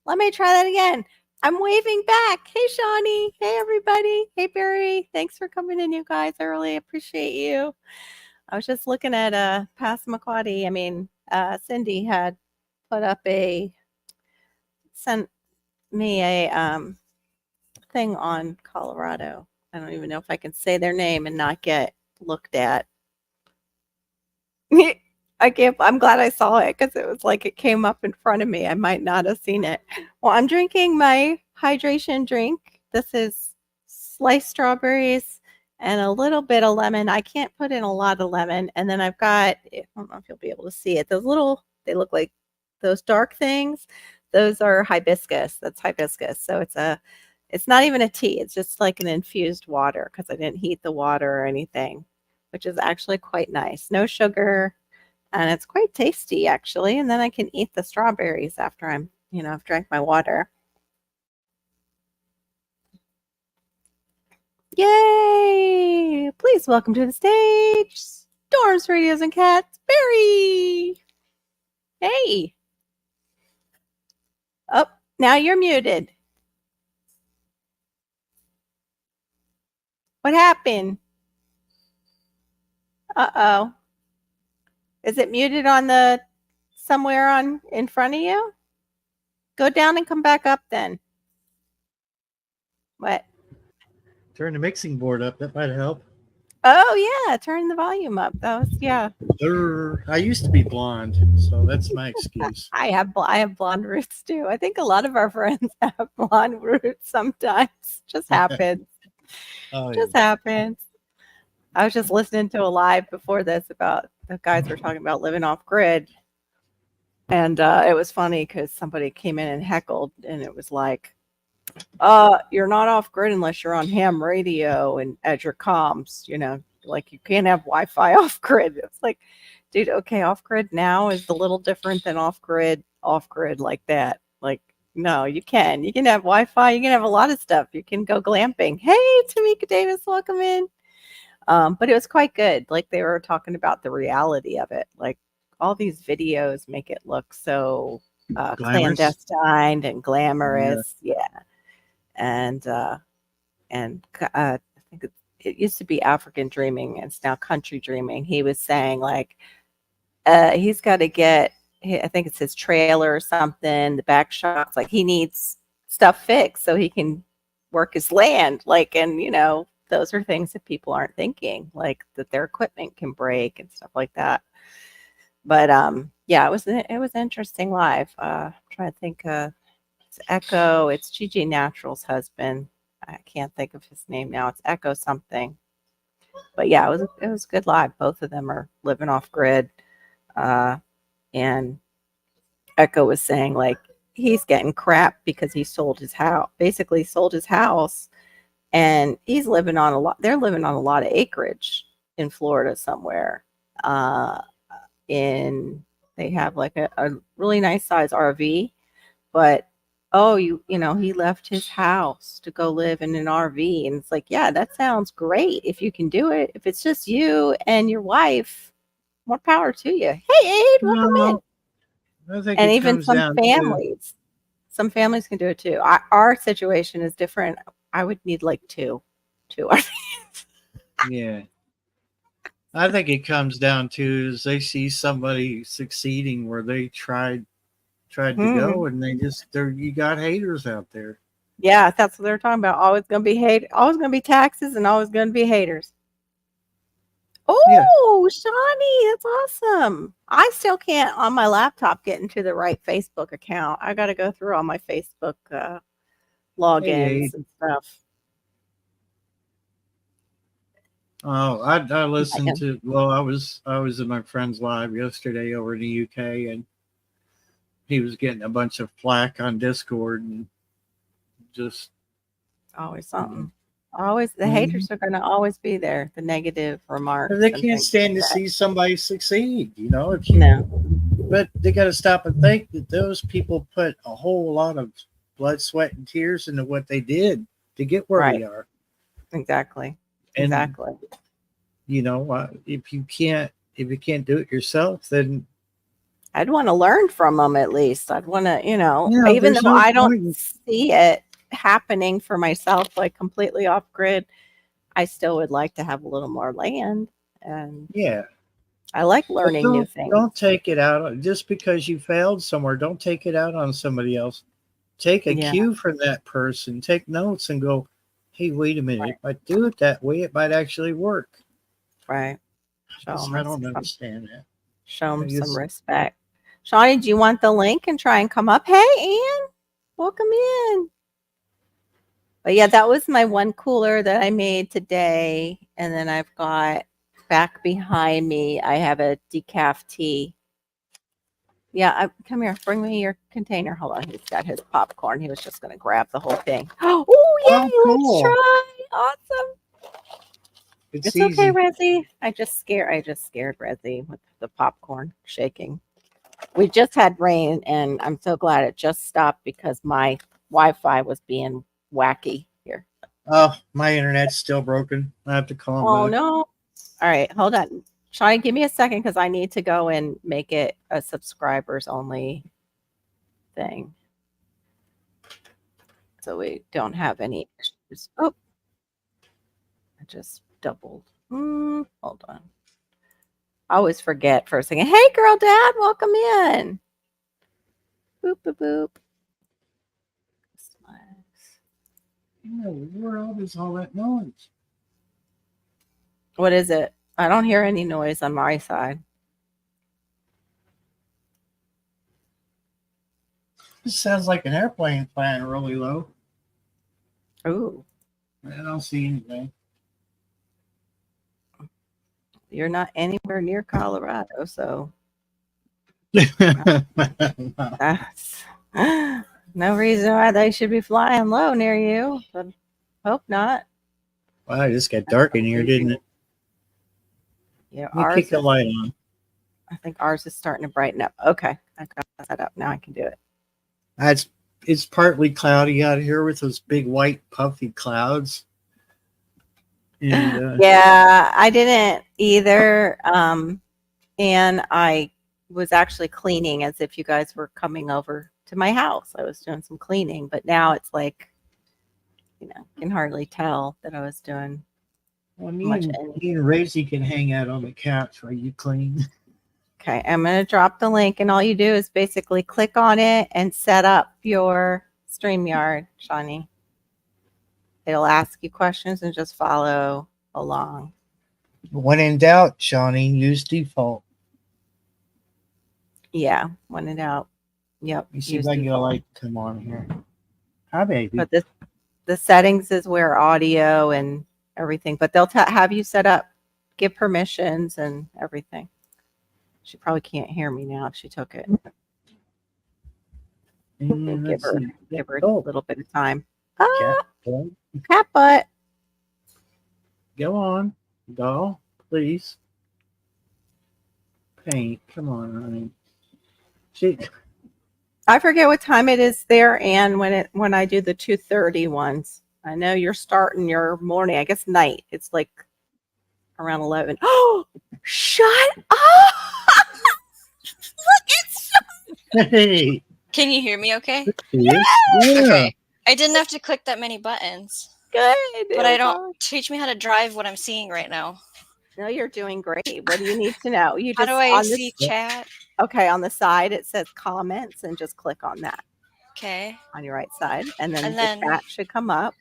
Let me try that again. I'm waving back. Hey, Shawnee. Hey, everybody. Hey, Barry. Thanks for coming in, you guys. I really appreciate you. I was just looking at Passamaquoddy. Cindy had put up sent me a thing on Colorado. I don't even know if I can say their name and not get looked at. I can't. I'm glad I saw it because it was like it came up in front of me. I might not have seen it. Well, I'm drinking my hydration drink. This is sliced strawberries and a little bit of lemon. I can't put in a lot of lemon. And then I've got, I don't know if you'll be able to see it. They look like those dark things. Those are hibiscus. That's hibiscus. So it's not even a tea. It's just like an infused water because I didn't heat the water or anything, which is actually quite nice. No sugar, and it's quite tasty actually. And then I can eat the strawberries after I've drank my water. Yay! Please welcome to the stage, Storms, Radios, and Cats, Barry. Hey. Oh, now you're muted. What happened? Uh-oh. Is it muted on somewhere in front of you? Go down and come back up then. What? Turn the mixing board up. That might help. Oh yeah, turn the volume up. Yeah. I used to be blonde, so that's my excuse. I have blonde roots too. I think a lot of our friends have blonde roots sometimes. Just happens. Just happens. I was just listening to a live before this about the guys were talking about living off grid. And it was funny because somebody came in and heckled, and it was like, you're not off grid unless you're on ham radio and at your comms, like you can't have Wi-Fi off grid. It's like, dude, okay, off grid now is a little different than off grid like that. Like, no, you can have Wi-Fi, you can have a lot of stuff. You can go glamping. Hey, Tamika Davis, welcome in. But it was quite good. Like they were talking about the reality of it. Like all these videos make it look so clandestine and glamorous. Yeah. And I think it used to be African dreaming, and it's now country dreaming. He was saying like he's got to get, I think it's his trailer or something, the back shocks, like he needs stuff fixed so he can work his land. Like, and those are things that people aren't thinking, like that their equipment can break and stuff like that. But yeah, it was interesting live. I'm trying to think. It's Echo. It's Gigi Natural's husband. I can't think of his name now. It's Echo something. But yeah, it was good live. Both of them are living off grid. And Echo was saying like he's getting crap because he sold his house. Basically sold his house, and he's living on a lot. They're living on a lot of acreage in Florida somewhere. They have like a really nice size RV, but he left his house to go live in an RV. And it's like, yeah, that sounds great if you can do it. If it's just you and your wife, more power to you. Hey, Aid, welcome in. And even some families can do it too. Our situation is different. I would need like two RVs. Yeah. I think it comes down to is they see somebody succeeding where they tried to go, and you got haters out there. Yeah, that's what they're talking about. Always gonna be hate, always gonna be taxes, and always gonna be haters. Oh, yeah. Shawnee, that's awesome. I still can't on my laptop get into the right Facebook account. I got to go through all my Facebook logins and stuff. Oh, I listened to. Well, I was in my friend's live yesterday over in the UK, and he was getting a bunch of flack on Discord, and just always something. Always the haters are going to always be there. The negative remarks. They can't stand to see somebody succeed. No. But they got to stop and think that those people put a whole lot of blood, sweat, and tears into what they did to get where they are. Exactly. And, if you can't do it yourself, then I'd want to learn from them at least. I'd want to, Yeah, even there's though no I don't point. see it happening for myself, like completely off grid, I still would like to have a little more land. And Yeah. I like But learning new don't things. take it out just because you failed somewhere. Don't take it out on somebody else. Take a Yeah, cue from that person. Take notes and go, hey, wait a minute. right, If I do it that way, it might actually work. right. I don't understand Show that. I them some guess respect. Shawnee, do you want the link and try and come up? Hey, Ann, welcome in. But yeah, that was my one cooler that I made today. And then I've got back behind me, I have a decaf tea. Yeah, come here. Bring me your container. Hold on. He's got his popcorn. He was just going to grab the whole thing. Oh, oh, yay. Let's cool. try. Awesome. It's It's okay, easy. Rezzy. I just scared Rezzy with the popcorn shaking. We just had rain, and I'm so glad it just stopped because my Wi-Fi was being wacky here. Oh, my internet's still broken. I have to call him Oh back. no! All right, hold on. Shawnee, give me a second because I need to go and make it a subscribers only thing, so we don't have any issues. Oh, I just doubled. Hold on. I always forget for a second. Hey, girl, dad, welcome in. Boop boop boop. Yeah, where is all that noise? What is it? I don't hear any noise on my side. This sounds like an airplane flying really low. Ooh, I don't see anything. you're not anywhere near Colorado, so that's no reason why they should be flying low near you. But hope not. Wow, it just got dark in here, didn't it? Yeah, Let me kick ours the is. light on. I think ours is starting to brighten up. Okay, I got that up. Now I can do it. It's it's partly cloudy out here with those big white puffy clouds. And Yeah, I didn't either. And I was actually cleaning as if you guys were coming over to my house. I was doing some cleaning, but now it's like, can hardly tell that I was doing well, much me anything. and Racy can hang out on the couch while you clean. Okay, I'm going to drop the link, and all you do is basically click on it and set up your StreamYard, Shawnee. It'll ask you questions and just follow along. When in doubt, Shawnee, use default. Yeah, when in doubt. Yep, Let me see if use I can get a default. light to come on here. Hi, baby. But the settings is where audio and everything, but they'll have you set up, give permissions and everything. She probably can't hear me now if she took it. And Give let's her see. give her a Oh, little bit of time. cat. Ah, Boy. cat butt. Go on, doll, please. Paint. Come on, honey. She, I forget what time it is there, and when I do the 2:30 ones. I know you're starting your morning. I guess night. It's like around 11. Oh, shut up! hey, Can you hear me okay? yes, yeah. Okay. I didn't have to click that many buttons. Good. But I don't teach me how to drive what I'm seeing right now. No, you're doing great. What do you need to know? You How do just I on see this. chat? Okay, on the side it says comments, and just click on that Okay. on your right side, and then And the then chat should come up.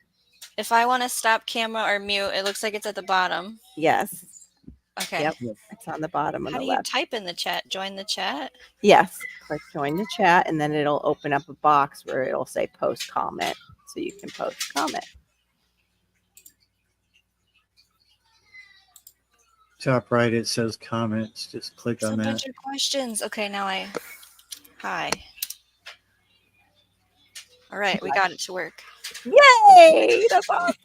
if I want to stop camera or mute, it looks like it's at the bottom. Yes. Okay. Yep. It's on the bottom on How the do you left. type in the chat? Join the chat? Yes. Click join the chat, and then it'll open up a box where it'll say post comment, so you can post comment. Top right, it says comments. Just click It's on a that. bunch of questions. Okay, now hi. All right, we got it to work. Yay! That's awesome.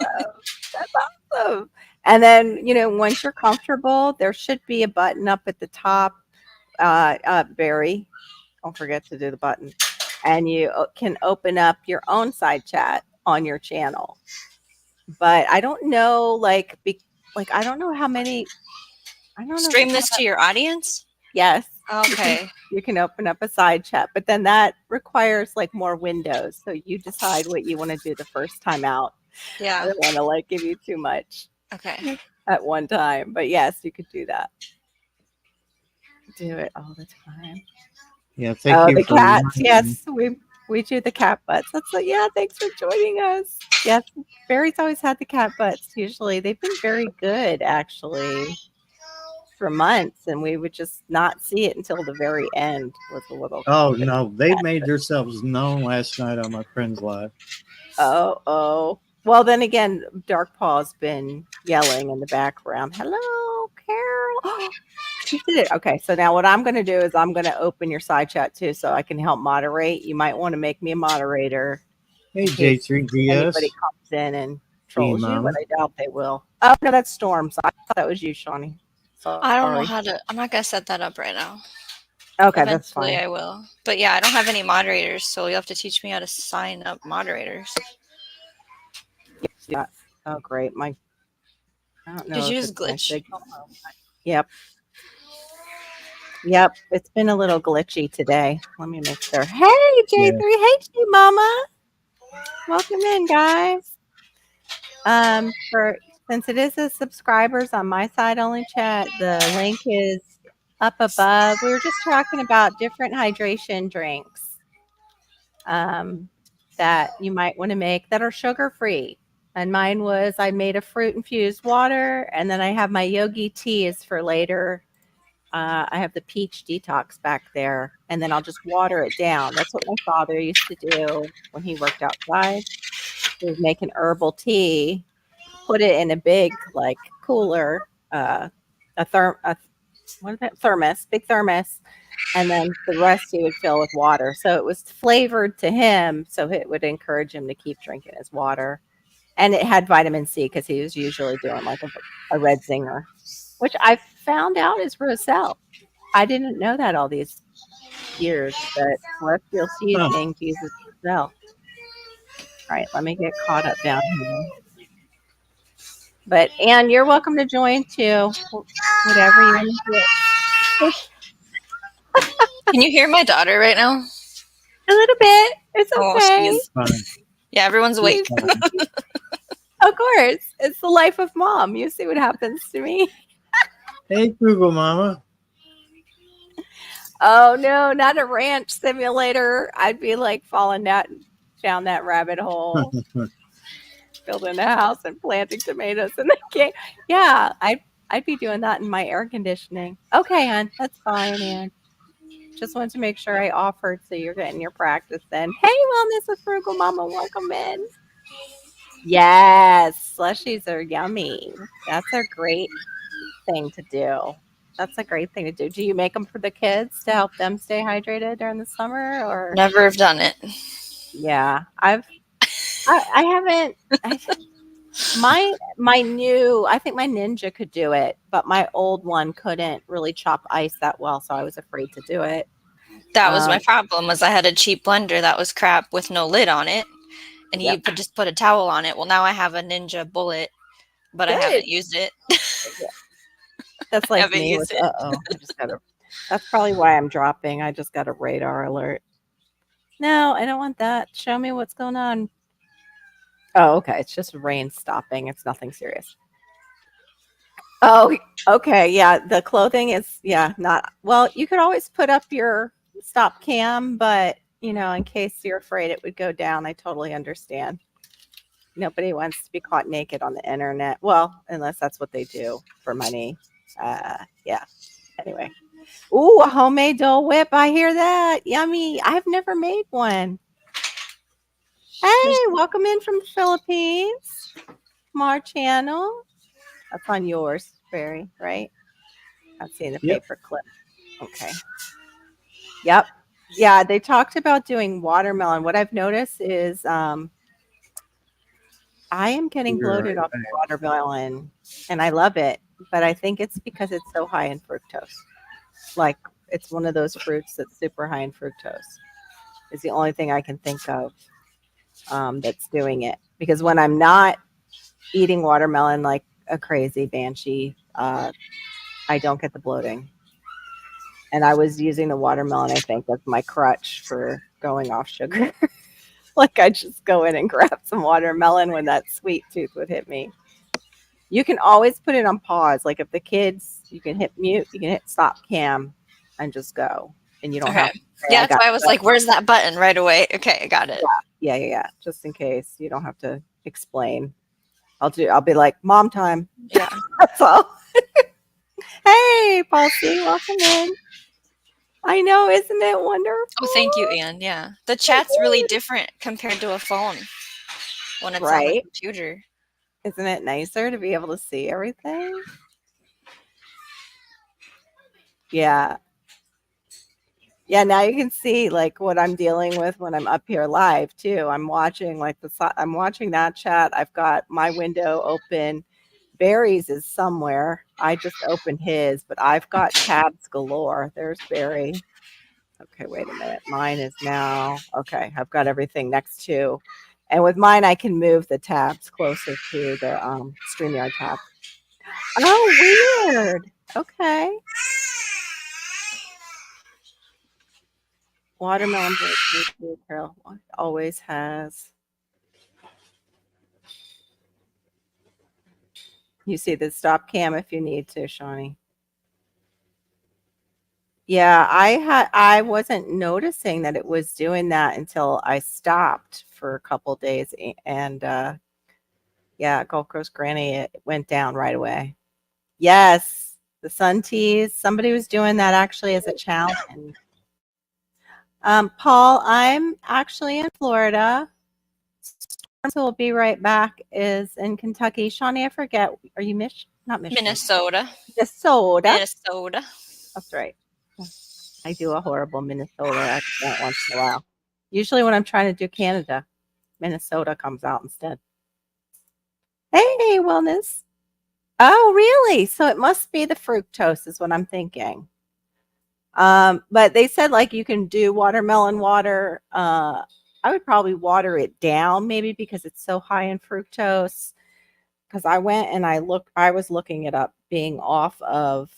That's awesome. And then, once you're comfortable, there should be a button up at the top. Barry, don't forget to do the button. And you can open up your own side chat on your channel. But I don't know, I don't know how many. I don't know. Stream this to your audience? Yes. Okay. You can open up a side chat, but then that requires like more windows. So you decide what you want to do the first time out. I Yeah. don't want to like give you too much Okay. at one time, but yes, you could do that. Do it all the time. Yeah, thank Oh, you the for cats. reminding me. Yes, we do the cat butts. That's like, yeah. Thanks for joining us. Yes, Barry's always had the cat butts. Usually, they've been very good actually for months, and we would just not see it until the very end with the little. Oh The no, they cat. made themselves known last night on my friend's live. Oh. Well, then again, Dark Paw's been yelling in the background. Hello, Carol. She did it. Okay, so now what I'm going to do is I'm going to open your side chat too, so I can help moderate. You might want to make me a moderator Hey in case anybody J3DS, comes in and E trolls you, but Mama. I doubt they will. Oh no, that's Storm. So I thought that was you, Shawnee. I don't know Sorry. how to. I'm not gonna set that up right now. Okay, that's Eventually, fine. I will. But yeah, I don't have any moderators, so you'll have to teach me how to sign up moderators. Yeah. Oh, great. I don't Did know you if use it's my glitch? signal. Yep. Yep. It's been a little glitchy today. Let me make sure. Hey, Yeah, J3. Hey, G Mama. Welcome in, guys. For since it is a subscribers on my side only chat, the link is up above. We were just talking about different hydration drinks that you might want to make that are sugar free. And mine was I made a fruit infused water, and then I have my yogi tea is for later. I have the peach detox back there, and then I'll just water it down. That's what my father used to do when he worked outside. He would make an herbal tea, put it in a big like cooler, what is that thermos, big thermos, and then the rest he would fill with water. So it was flavored to him, so it would encourage him to keep drinking his water. And it had vitamin C because he was usually doing like a red zinger, which I found out is Roselle. I didn't know that all these years, but celestial huh. seasoning uses Roselle. All right, let me get caught up down here. But Anne, you're welcome to join too. Whatever you want to do. Can you hear my daughter right now? A little bit. It's Oh, okay. she's. Fine. Yeah, everyone's She's awake. fine. Of course. It's the life of mom. You see what happens to me. Hey Google Mama. Oh no, not a ranch simulator. I'd be like falling down that rabbit hole, building a house and planting tomatoes in the game. Yeah, I'd be doing that in my air conditioning. Okay, Ann, that's fine, Ann. Just wanted to make sure I offered so you're getting your practice in. Hey, Wellness with Frugal Mama, welcome in. Yes, slushies are yummy. That's a great thing to do. That's a great thing to do. Do you make them for the kids to help them stay hydrated during the summer or Never have done it. yeah, I haven't my new I think my Ninja could do it, but my old one couldn't really chop ice that well, so I was afraid to do it. That was my Um, problem. Was I had a cheap blender that was crap with no lid on it, and you yep. could just put a towel on it. Well, now I have a Ninja Bullet, but I Good. haven't used it. Yeah. That's like Haven't me with used it. I just got a that's probably why I'm dropping. I just got a radar alert. No, I don't want that. Show me what's going on. Oh, okay. It's just rain stopping. It's nothing serious. Oh, okay. Yeah, the clothing is yeah, not well, you could always put up your stop cam, but in case you're afraid it would go down, I totally understand. Nobody wants to be caught naked on the internet. Well, unless that's what they do for money. Yeah. Anyway. Ooh, a homemade Dole Whip. I hear that. Yummy. I've never made one. Hey, welcome in from the Philippines. From our channel. That's on yours, Barry, right? I'm seeing the Yep. paper clip. Okay. Yep. Yeah, they talked about doing watermelon. What I've noticed is I am getting You're bloated right. off the watermelon and I love it, but I think it's because it's so high in fructose. Like it's one of those fruits that's super high in fructose. Is the only thing I can think of that's doing it. Because when I'm not eating watermelon like a crazy banshee, I don't get the bloating. And I was using the watermelon, I think, as my crutch for going off sugar. Like I just go in and grab some watermelon when that sweet tooth would hit me. You can always put it on pause. Like if the kids, you can hit mute, you can hit stop cam and just go. And you don't Okay. have to say, Yeah, I that's got why I was like, where's that button right away? Okay, I got it. yeah. Just in case you don't have to explain. I'll be like, mom time. Yeah. That's all. Hey, Paul C, welcome in. I know, isn't it wonderful? Oh, thank you, Anne. Yeah. The chat's really different compared to a phone when it's on the Right? computer. Isn't it nicer to be able to see everything? Yeah. Yeah, now you can see like what I'm dealing with when I'm up here live too. I'm watching I'm watching that chat. I've got my window open. Barry's is somewhere. I just opened his, but I've got tabs galore. There's Barry. Okay, wait a minute. Mine is now okay. I've got everything next to, and with mine, I can move the tabs closer to the StreamYard tab. Oh, weird. Okay. Watermelon Bluetooth Carol always has. You see the stop cam if you need to, Shawnee. Yeah, I wasn't noticing that it was doing that until I stopped for a couple days and yeah, Gulf Coast Granny it went down right away. Yes, the sun teas. Somebody was doing that actually as a challenge. Paul, I'm actually in Florida. So we'll be right back. Is in Kentucky. Shawnee, I forget. Are you not Michigan? Minnesota. Minnesota. That's right. I do a horrible Minnesota accent once in a while. Usually when I'm trying to do Canada, Minnesota comes out instead. Hey, wellness. Oh, really? So it must be the fructose is what I'm thinking. But they said like you can do watermelon water. I would probably water it down maybe because it's so high in fructose. Because I went and I was looking it up being off of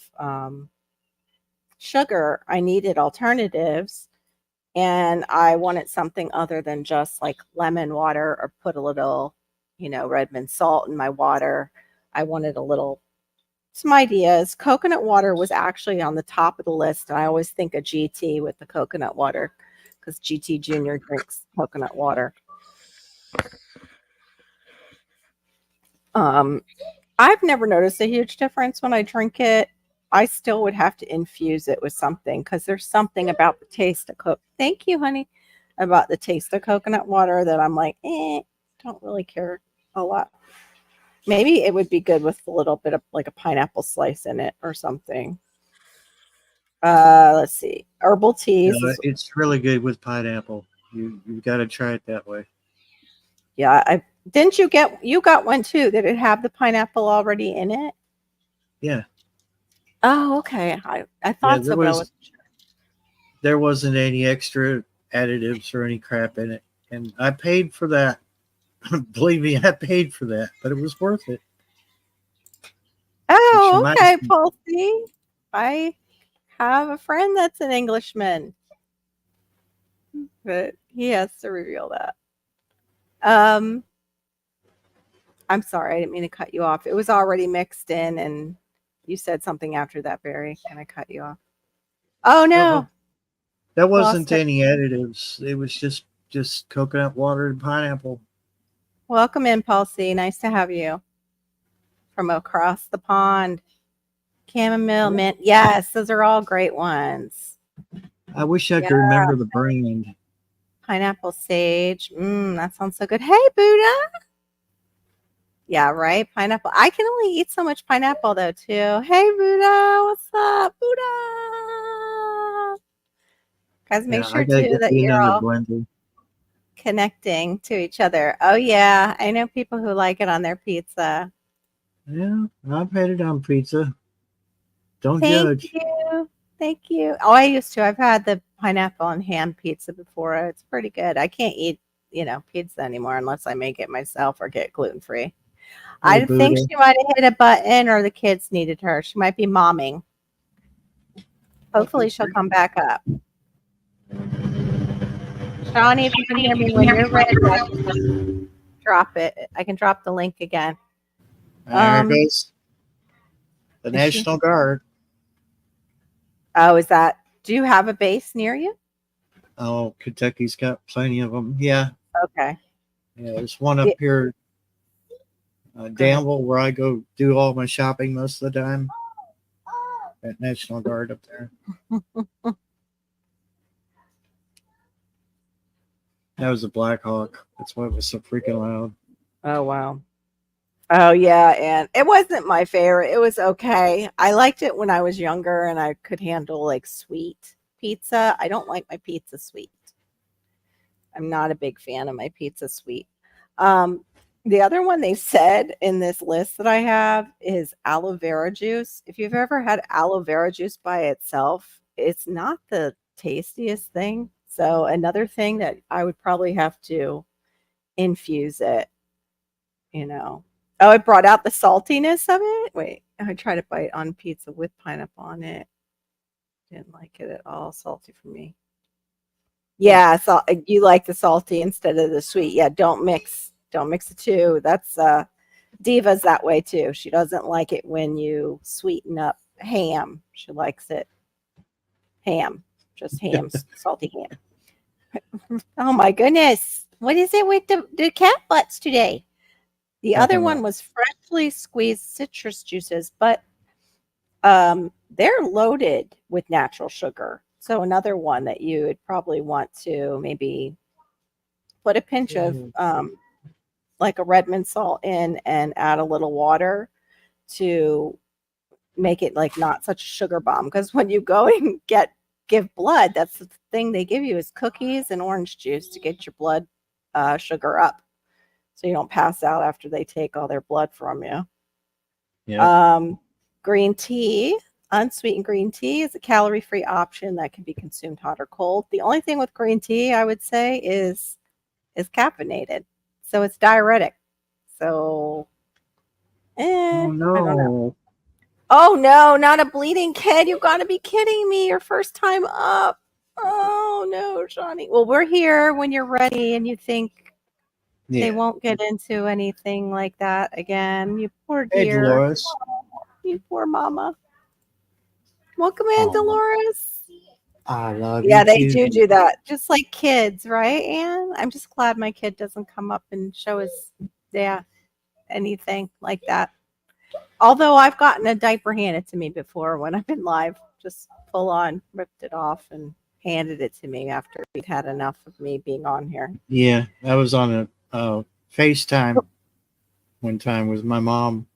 sugar. I needed alternatives and I wanted something other than just like lemon water or put a little, Redmond salt in my water. I wanted some ideas. Coconut water was actually on the top of the list. And I always think of GT with the coconut water because GT Junior drinks coconut water. I've never noticed a huge difference when I drink it. I still would have to infuse it with something because there's something about the taste of Thank you, honey. About the taste of coconut water that I'm like, don't really care a lot. Maybe it would be good with a little bit of like a pineapple slice in it or something. Let's see. Herbal teas. It's really good with pineapple. You've got to try it that way. Yeah, didn't you got one too? Did it have the pineapple already in it? Yeah. Oh, okay. I thought so, but I wasn't sure. There wasn't any extra additives or any crap in it. And I paid for that. Believe me, I paid for that, but it was worth it. Oh, okay, Paul C. I have a friend that's an Englishman. But he has to reveal that. I'm sorry, I didn't mean to cut you off. It was already mixed in and you said something after that, Barry, and I cut you off. Oh no. That wasn't any additives. It was just coconut water and pineapple. Welcome in, Paul C. Nice to have you. From across the pond. Chamomile mint. Yes, those are all great ones. I wish I could remember the brand. Pineapple sage. That sounds so good. Hey, Buddha. Yeah, right. Pineapple. I can only eat so much pineapple though, too. Hey, Buddha. What's up, Buddha? Guys, make sure too that you're all connecting to each other. Oh yeah, I know people who like it on their pizza. Yeah, I've had it on pizza. Don't judge. Thank you. Oh, I used to. I've had the pineapple and ham pizza before. It's pretty good. I can't eat, pizza anymore unless I make it myself or get gluten-free. I think she might have hit a button or the kids needed her. She might be momming. Hopefully she'll come back up. Shawnee, if you can hear me when you're ready, I can just drop it. I can drop the link again. There goes the is she- National Guard. Oh, is that? Do you have a base near you? Oh, Kentucky's got plenty of them. Yeah. Okay. Yeah, there's one up here, Danville, where I go do all my shopping most of the time. At National Guard up there. That was a Black Hawk. That's why it was so freaking loud. Oh, wow. Oh, yeah. And it wasn't my favorite. It was okay. I liked it when I was younger and I could handle like sweet pizza. I don't like my pizza sweet. I'm not a big fan of my pizza sweet. The other one they said in this list that I have is aloe vera juice. If you've ever had aloe vera juice by itself, it's not the tastiest thing. So another thing that I would probably have to infuse it, you know. Oh, it brought out the saltiness of it. Wait, I tried to bite on pizza with pineapple on it. Didn't like it at all. Salty for me. Yeah, so you like the salty instead of the sweet. Yeah, don't mix the two. That's Diva's that way too. She doesn't like it when you sweeten up ham. She likes it ham, just ham, salty ham. Oh my goodness. What is it with the cat butts today? The other one was freshly squeezed citrus juices, but they're loaded with natural sugar. So another one that you would probably want to maybe put a pinch of like a Redmond salt in and add a little water to make it like not such a sugar bomb. Because when you go and give blood, that's the thing they give you is cookies and orange juice to get your blood sugar up, so you don't pass out after they take all their blood from you. Yeah. Green tea. Unsweetened green tea is a calorie-free option that can be consumed hot or cold. The only thing with green tea, I would say, is caffeinated. So it's diuretic. So, Oh, no. I don't know. Oh, no, not a bleeding kid. You've got to be kidding me. Your first time up. Oh, no, Johnny. Well, we're here when you're ready and you think they won't get into anything like that again. You poor dear. Hey, Dolores. You poor mama. Welcome in, Dolores. I love you. Yeah, they do that. Just like kids, right, Anne? I'm just glad my kid doesn't come up and show us, anything like that. Although I've gotten a diaper handed to me before when I've been live, just full on ripped it off and handed it to me after we'd had enough of me being on here. Yeah, I was on a FaceTime one time with my mom.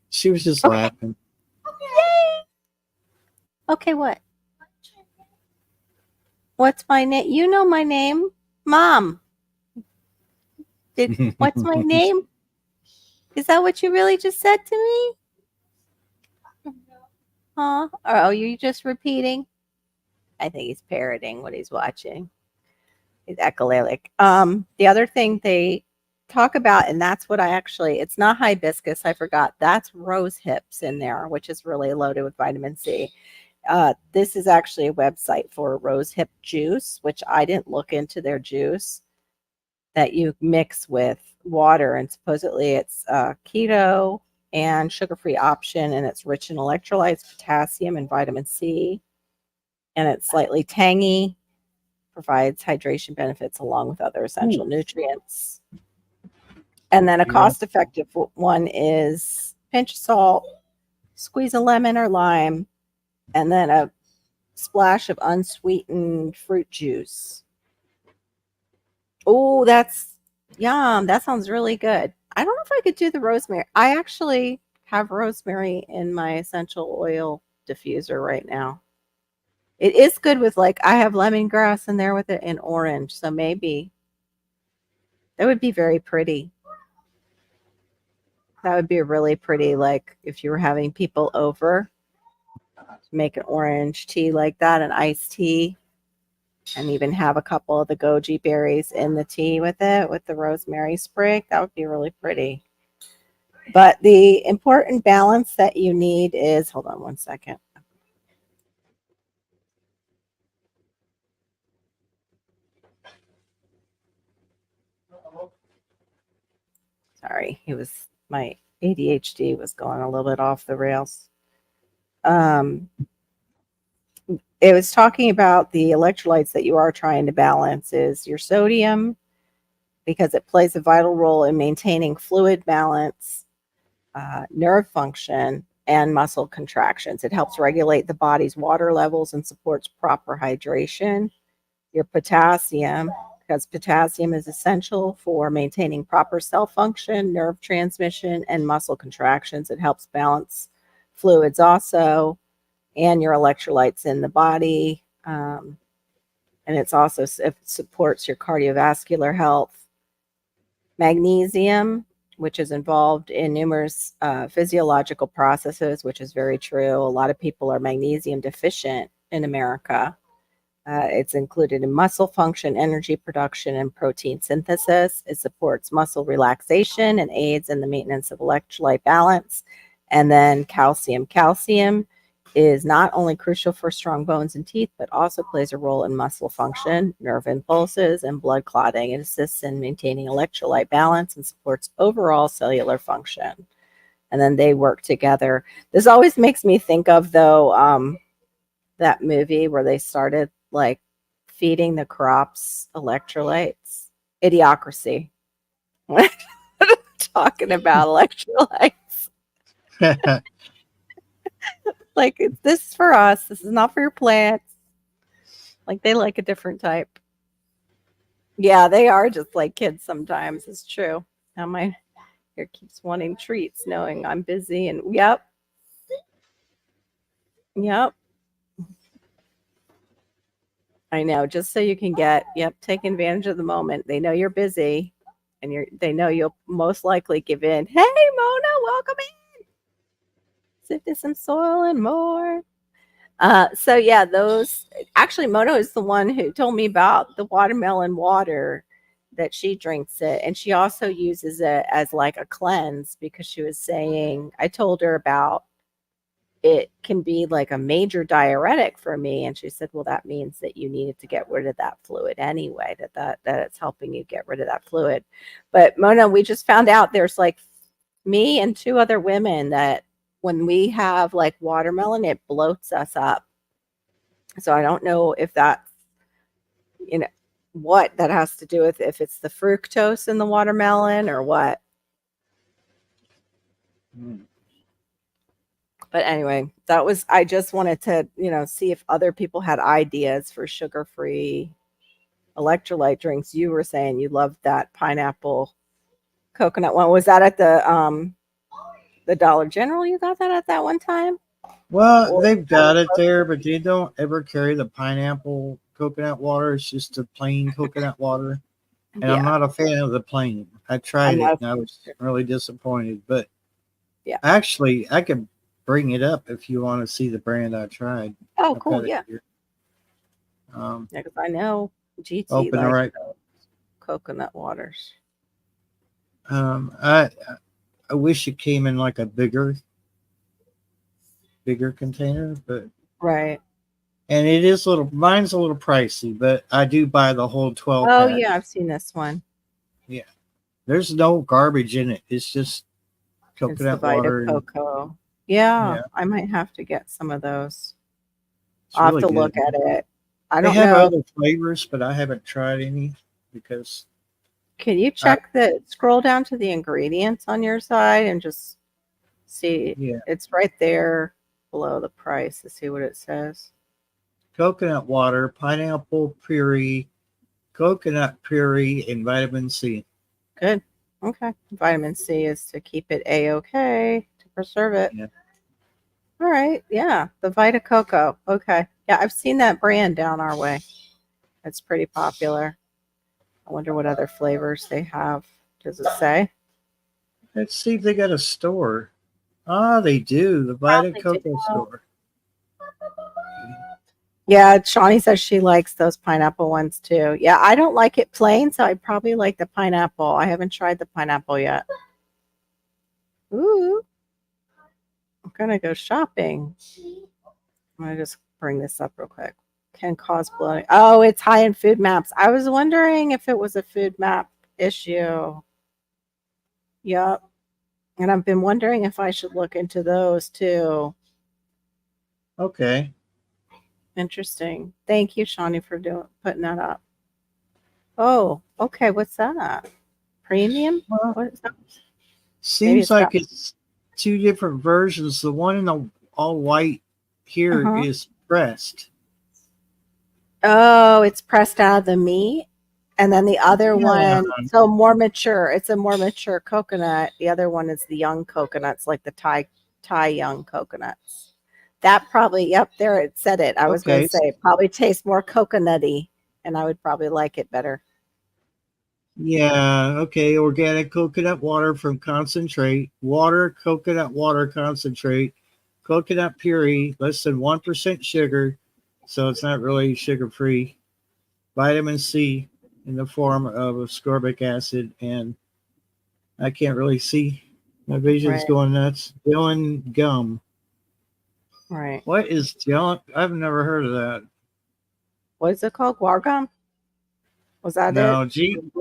She was just laughing. Yay! Okay, what? What's my name? You know my name, Mom. What's my name? Is that what you really just said to me? Huh? Or are you just repeating? I think he's parroting what he's watching. He's echolalic. The other thing they talk about, and that's what it's not hibiscus, I forgot. That's rose hips in there, which is really loaded with vitamin C. This is actually a website for rose hip juice, which I didn't look into their juice that you mix with water, and supposedly it's keto and sugar-free option, and it's rich in electrolytes, potassium, and vitamin C, and it's slightly tangy, provides hydration benefits along with other essential nutrients. And then a cost-effective one is pinch of salt, squeeze a lemon or lime, and then a splash of unsweetened fruit juice. Oh, that's yum. That sounds really good. I don't know if I could do the rosemary. I actually have rosemary in my essential oil diffuser right now. It is good with I have lemongrass in there with it and orange. So maybe that would be very pretty. That would be really pretty, if you were having people over, make an orange tea like that, an iced tea, and even have a couple of the goji berries in the tea with it, with the rosemary sprig. That would be really pretty. But the important balance that you need is, hold on one second. Sorry, my ADHD was going a little bit off the rails. Um, it was talking about the electrolytes that you are trying to balance is your sodium, because it plays a vital role in maintaining fluid balance, nerve function, and muscle contractions. It helps regulate the body's water levels and supports proper hydration. Your potassium, because potassium is essential for maintaining proper cell function, nerve transmission, and muscle contractions. It helps balance fluids also, and your electrolytes in the body. And it supports your cardiovascular health. Magnesium, which is involved in numerous physiological processes, which is very true. A lot of people are magnesium deficient in America. It's included in muscle function, energy production, and protein synthesis. It supports muscle relaxation and aids in the maintenance of electrolyte balance. And then calcium. Calcium is not only crucial for strong bones and teeth, but also plays a role in muscle function, nerve impulses, and blood clotting. It assists in maintaining electrolyte balance and supports overall cellular function. And then they work together. This always makes me think of, though, that movie where they started like feeding the crops electrolytes. Idiocracy. Talking about electrolytes. Like, this is for us. This is not for your plants. Like, they like a different type. Yeah, they are just like kids sometimes. It's true. Now my hair keeps wanting treats, knowing I'm busy. And yep. I know. Just so you can take advantage of the moment. They know you're busy, and they know you'll most likely give in. Hey, Mona, welcome in. Sifted some soil and more. So yeah, those actually Mono is the one who told me about the watermelon water that she drinks it, and she also uses it as like a cleanse, because she was saying, I told her about it can be like a major diuretic for me, and she said, well, that means that you needed to get rid of that fluid anyway, that it's helping you get rid of that fluid. But Mona, we just found out there's like me and two other women that when we have like watermelon, it bloats us up. So I don't know if that's, what that has to do with, if it's the fructose in the watermelon or what. But anyway, I just wanted to, see if other people had ideas for sugar-free electrolyte drinks. You were saying you loved that pineapple coconut one. Was that at the Dollar General? You got that at that one time? Well, they've got it there, but they don't ever carry the pineapple coconut water. It's just the plain coconut water. And I'm not a fan of the plain. I tried it and I was really disappointed. But yeah, actually, I could bring it up if you want to see the brand I tried. Oh, cool. Yeah. Because I know GT open the right coconut waters. I wish it came in like a bigger container, but right. And it is mine's a little pricey, but I do buy the whole 12 Oh pack. yeah, I've seen this one. Yeah. There's no garbage in it. It's just coconut water. Cocoa. Yeah, I might have to get some of those. I'll have to look at it. I don't know. They have other flavors, but I haven't tried any because. Can you scroll down to the ingredients on your side and just see? Yeah. It's right there below the price to see what it says. Coconut water, pineapple puree, coconut puree, and vitamin C. Good. Okay. Vitamin C is to keep it A-okay, to preserve it. Yeah. All right. Yeah. The Vita Coco. Okay. Yeah, I've seen that brand down our way. It's pretty popular. I wonder what other flavors they have. Does it say? Let's see if they got a store. Ah, they do. The Vita Coco store. Yeah, Shawnee says she likes those pineapple ones too. Yeah, I don't like it plain, so I probably like the pineapple. I haven't tried the pineapple yet. Ooh. I'm going to go shopping. I'm going to just bring this up real quick. Can cause bloating. Oh, it's high in food maps. I was wondering if it was a food map issue. Yep. And I've been wondering if I should look into those too. Okay. Interesting. Thank you, Shawnee, for putting that up. Oh, okay. What's that? Premium? Well, What is that? Maybe seems it's got. like it's two different versions. The one in the all white here Uh-huh. is pressed. Oh, it's pressed out of the meat. And then the other Yeah. one, so more mature. It's a more mature coconut. The other one is the young coconuts, like the Thai young coconuts. That probably, yep, there it said it. I was going to Okay. say it probably tastes more coconutty, and I would probably like it better. Yeah. Okay. Organic coconut water from concentrate. Water, coconut water concentrate. Coconut puree, less than 1% sugar. So it's not really sugar free. Vitamin C in the form of ascorbic acid. And I can't really see. My vision's Right, going nuts. Dylan gum. right. What is Dylan? I've never heard of that. What is it called? Guargum? Was that it? No, Gellan,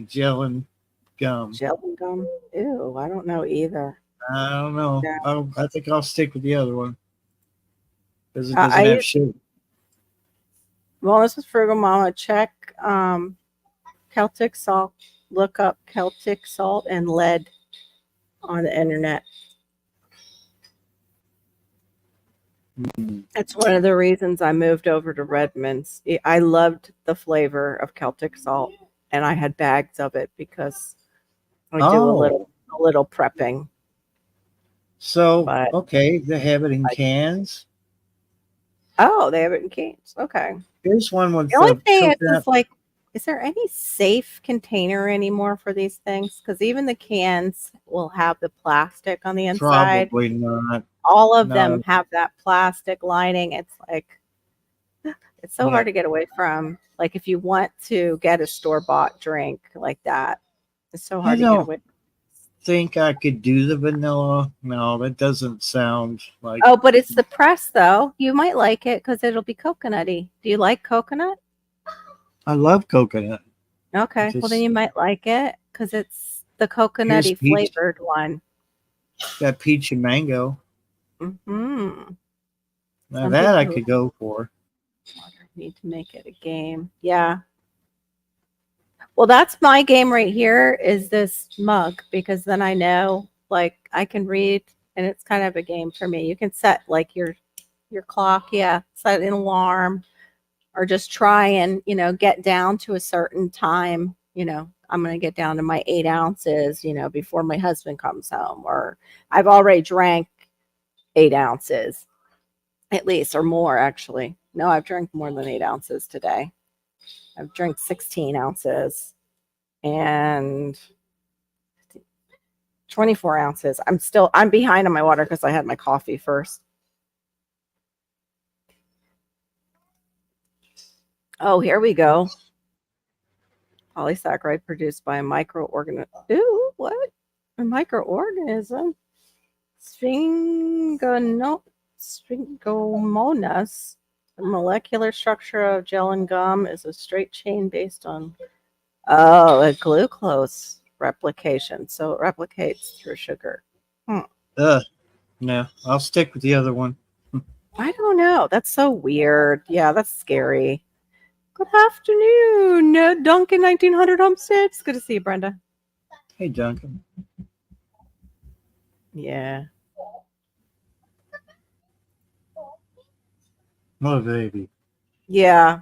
Gellan gum. Gel gum? Ew, I don't know either. I don't know. Yeah. I think I'll stick with the other one because it I doesn't have used sugar. Wellness with Frugal Mama. Check Celtic salt. Look up Celtic salt and lead on the internet. It's one of the reasons I moved over to Redmond's. I loved the flavor of Celtic salt, and I had bags of it because I do Oh, a little prepping. so But okay, they have it in I, cans. oh, they have it in cans. Okay. Here's one The with only thing coconut. is like, is there any safe container anymore for these things? Because even the cans will have the plastic on the inside. Probably not. All of them No, have that plastic lining. It's like it's so yeah. hard to get away from. Like if you want to get a store bought drink like that, it's so I hard to get don't away. think I could do the vanilla. No, that doesn't sound like. Oh, but it's the press though. You might like it because it'll be coconutty. Do you like coconut? I love coconut. Okay, well then Just you might like it because it's the here's coconutty peach. flavored one. Got peach and mango. Hmm. Now Some that I people could go for. need to make it a game. Yeah. Well, that's my game right here is this mug because then I know like I can read and it's kind of a game for me. You can set like your clock, yeah, set an alarm or just try and, get down to a certain time, I'm going to get down to my 8 ounces, before my husband comes home or I've already drank 8 ounces at least or more actually. No, I've drank more than 8 ounces today. I've drank 16 ounces and 24 ounces. I'm behind on my water because I had my coffee first. Oh, here we go. Polysaccharide produced by a microorganism. Ooh, what? A microorganism? Sphingomonas. The molecular structure of gel and gum is a straight chain based on a glucose replication. So it replicates through sugar. Ugh. No, I'll stick with the other one. I don't know. That's so weird. Yeah, that's scary. Good afternoon, Duncan 1900 Homestead. It's good to see you, Brenda. Hey, Duncan. Yeah. Oh, baby. Yeah.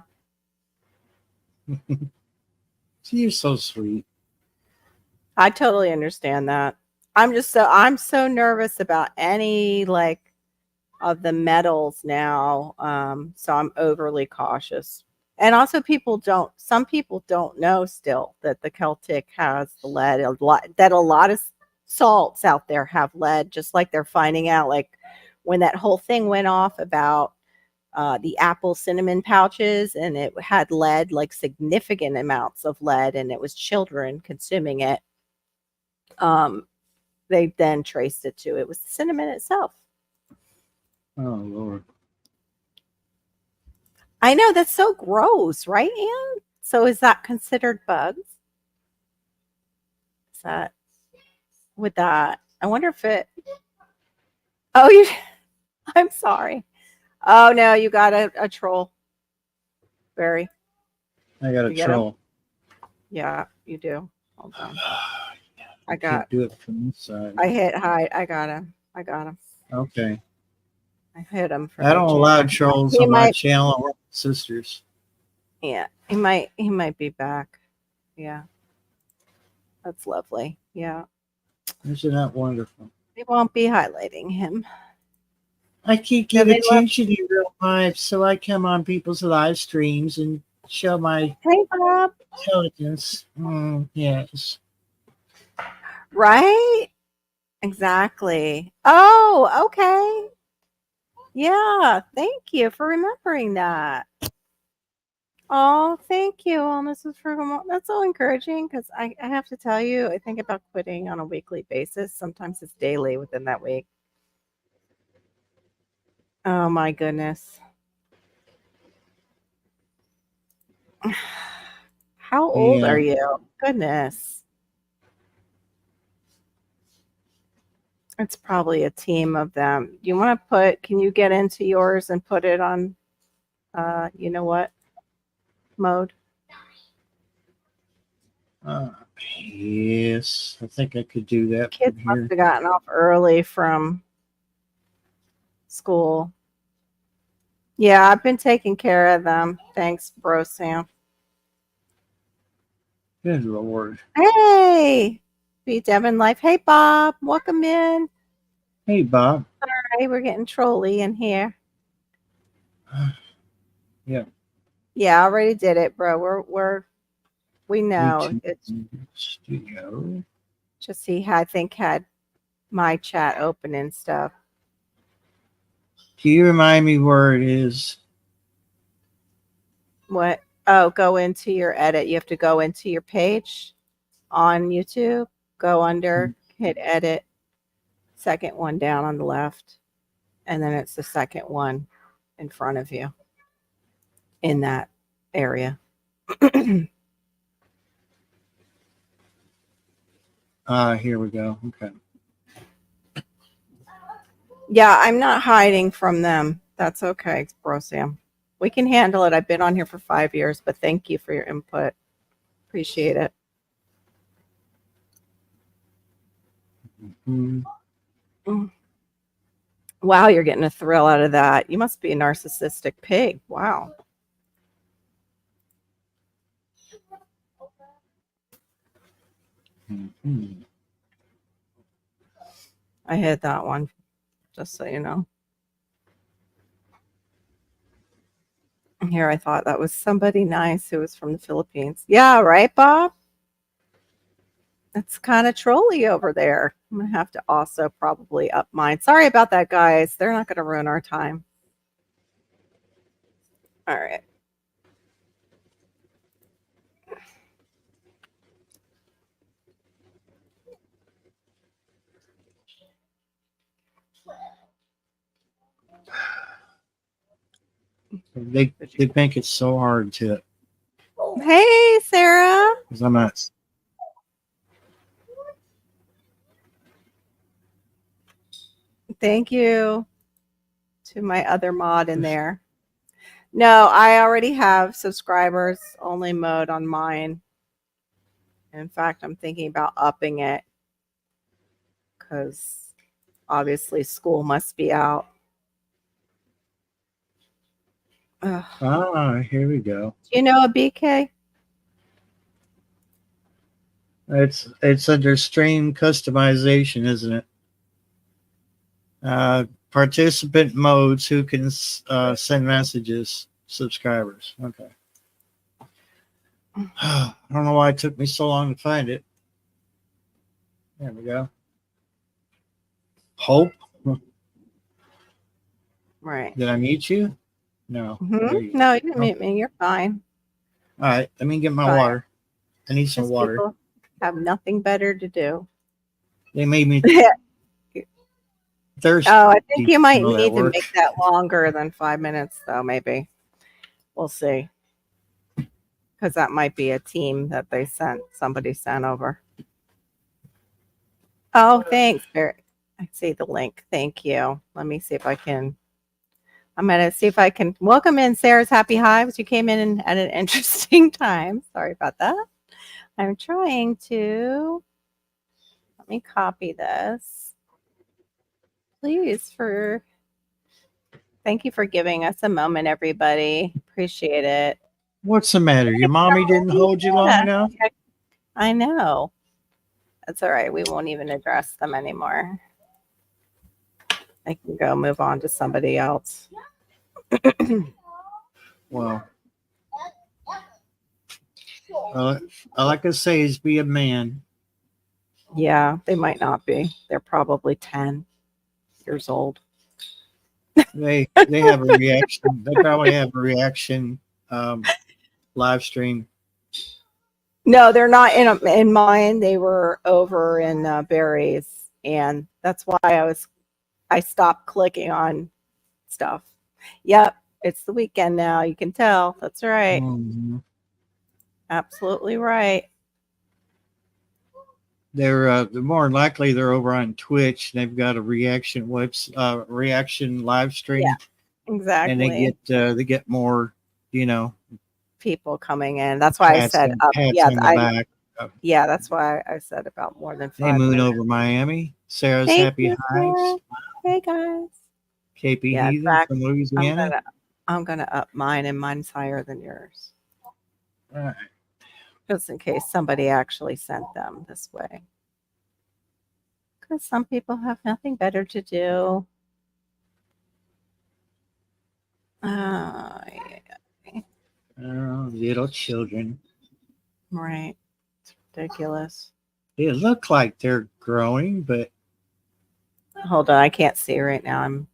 You're so sweet. I totally understand that. I'm so nervous about any like of the metals now. So I'm overly cautious. And also some people don't know still that the Celtic has the lead that a lot of salts out there have lead, just like they're finding out like when that whole thing went off about the apple cinnamon pouches and it had lead, like significant amounts of lead, and it was children consuming it. They then traced it to it was the cinnamon itself. Oh, Lord. I know that's so gross, right, Anne? So is that considered bugs? upset with that. I wonder if it. Oh, you. I'm sorry. Oh no, you got a troll. Barry. I got a You get him? troll. Yeah, you do. Hold on. I Can't got. do it from this side. I hit hide. I got him. I got him. Okay. I hit him for I don't no allow chance. trolls He on my might. channel or sisters. Yeah, he might. He might be back. Yeah, that's lovely. Yeah, Isn't that wonderful? we won't be highlighting him. I can't Yeah, get they love. attention in real life, so I come on people's live streams and show my Hey, Bob. intelligence. Yes. Right? Exactly. Oh, okay. Yeah. Thank you for remembering that. Oh, thank you. Mrs. Frugal. That's so encouraging because I have to tell you, I think about quitting on a weekly basis. Sometimes it's daily within that week. Oh, my goodness. How old Yeah. are you? Goodness. It's probably a team of them. You want to can you get into yours and put it on, you know what, mode? Yes. I think I could do that Kids from must here. have gotten off early from school. Yeah, I've been taking care of them. Thanks, Bro Sam. Good Lord. Hey, be Devin Life. Hey, Bob, welcome in. Hey, Bob. All right, we're getting trolly in here. Yeah. Yeah, I already did it, bro. We know YouTube it's Studio. just he had my chat open and stuff. Can you remind me where it is? What? Oh, go into your edit. You have to go into your page on YouTube. Go under, hit edit. Second one down on the left, and then it's the second one in front of you in that area. Here we go. Okay. Yeah, I'm not hiding from them. That's okay, Bro Sam. We can handle it. I've been on here for 5 years, but thank you for your input. Appreciate it. Mm-hmm. Wow, you're getting a thrill out of that. You must be a narcissistic pig. Wow. Mm-hmm. I hit that one, just so you know. Here, I thought that was somebody nice who was from the Philippines. Yeah, right, Bob? It's kind of trolly over there. I'm going to have to also probably up mine. Sorry about that, guys. They're not going to ruin our time. All right. They make it so hard to. Hey, Sarah. Because I'm not. Thank you to my other mod in there. No, I already have subscribers only mode on mine. In fact, I'm thinking about upping it because obviously school must be out. Ugh. Here we go. Do you know a BK? It's under stream customization, isn't it? Participant modes who can send messages, subscribers. Okay. I don't know why it took me so long to find it. There we go. Hope. Right. Did I mute you? No. Mm-hmm. No, you didn't mute me. You're fine. All right. Let me get my water. I need some water. People have nothing better to do. They made me thirsty. Oh, I think you might need to work. make that longer than 5 minutes, though. Maybe we'll see, because that might be a team that somebody sent over. Oh, thanks, Barry. I see the link. Thank you. Let me see if I can. I'm going to see if I can welcome in Sarah's Happy Hives. You came in at an interesting time. Sorry about that. I'm trying to. Let me copy this. Please, thank you for giving us a moment, everybody. Appreciate it. What's the matter? Your mommy didn't hold you long enough? I know. That's all right. We won't even address them anymore. I can go move on to somebody else. Well, all I can say is be a man. Yeah, they might not be. They're probably 10 years old. They have a reaction. They probably have a reaction live stream. No, they're not in mine. They were over in Barry's, and that's why I stopped clicking on stuff. Yep, it's the weekend now. You can tell. That's right. Mhm. Absolutely right. They're more than likely they're over on Twitch. They've got a reaction reaction live stream, and Exactly. they get more, you know, People coming in. That's why I said up. pats Yeah, on the back. yeah, that's why I said about more than Hey, 5 Moon minutes. over Miami. Sarah's Thank Happy you, Sarah. Hives. Hey guys. KP Yeah, in Heathen fact, from I'm Louisiana. gonna up mine, and mine's higher than yours, All right. just in case somebody actually sent them this way. Because some people have nothing better to do. Yeah, Oh, little children. right. It's ridiculous. They look like they're growing, but Hold on, I can't see right now. I'm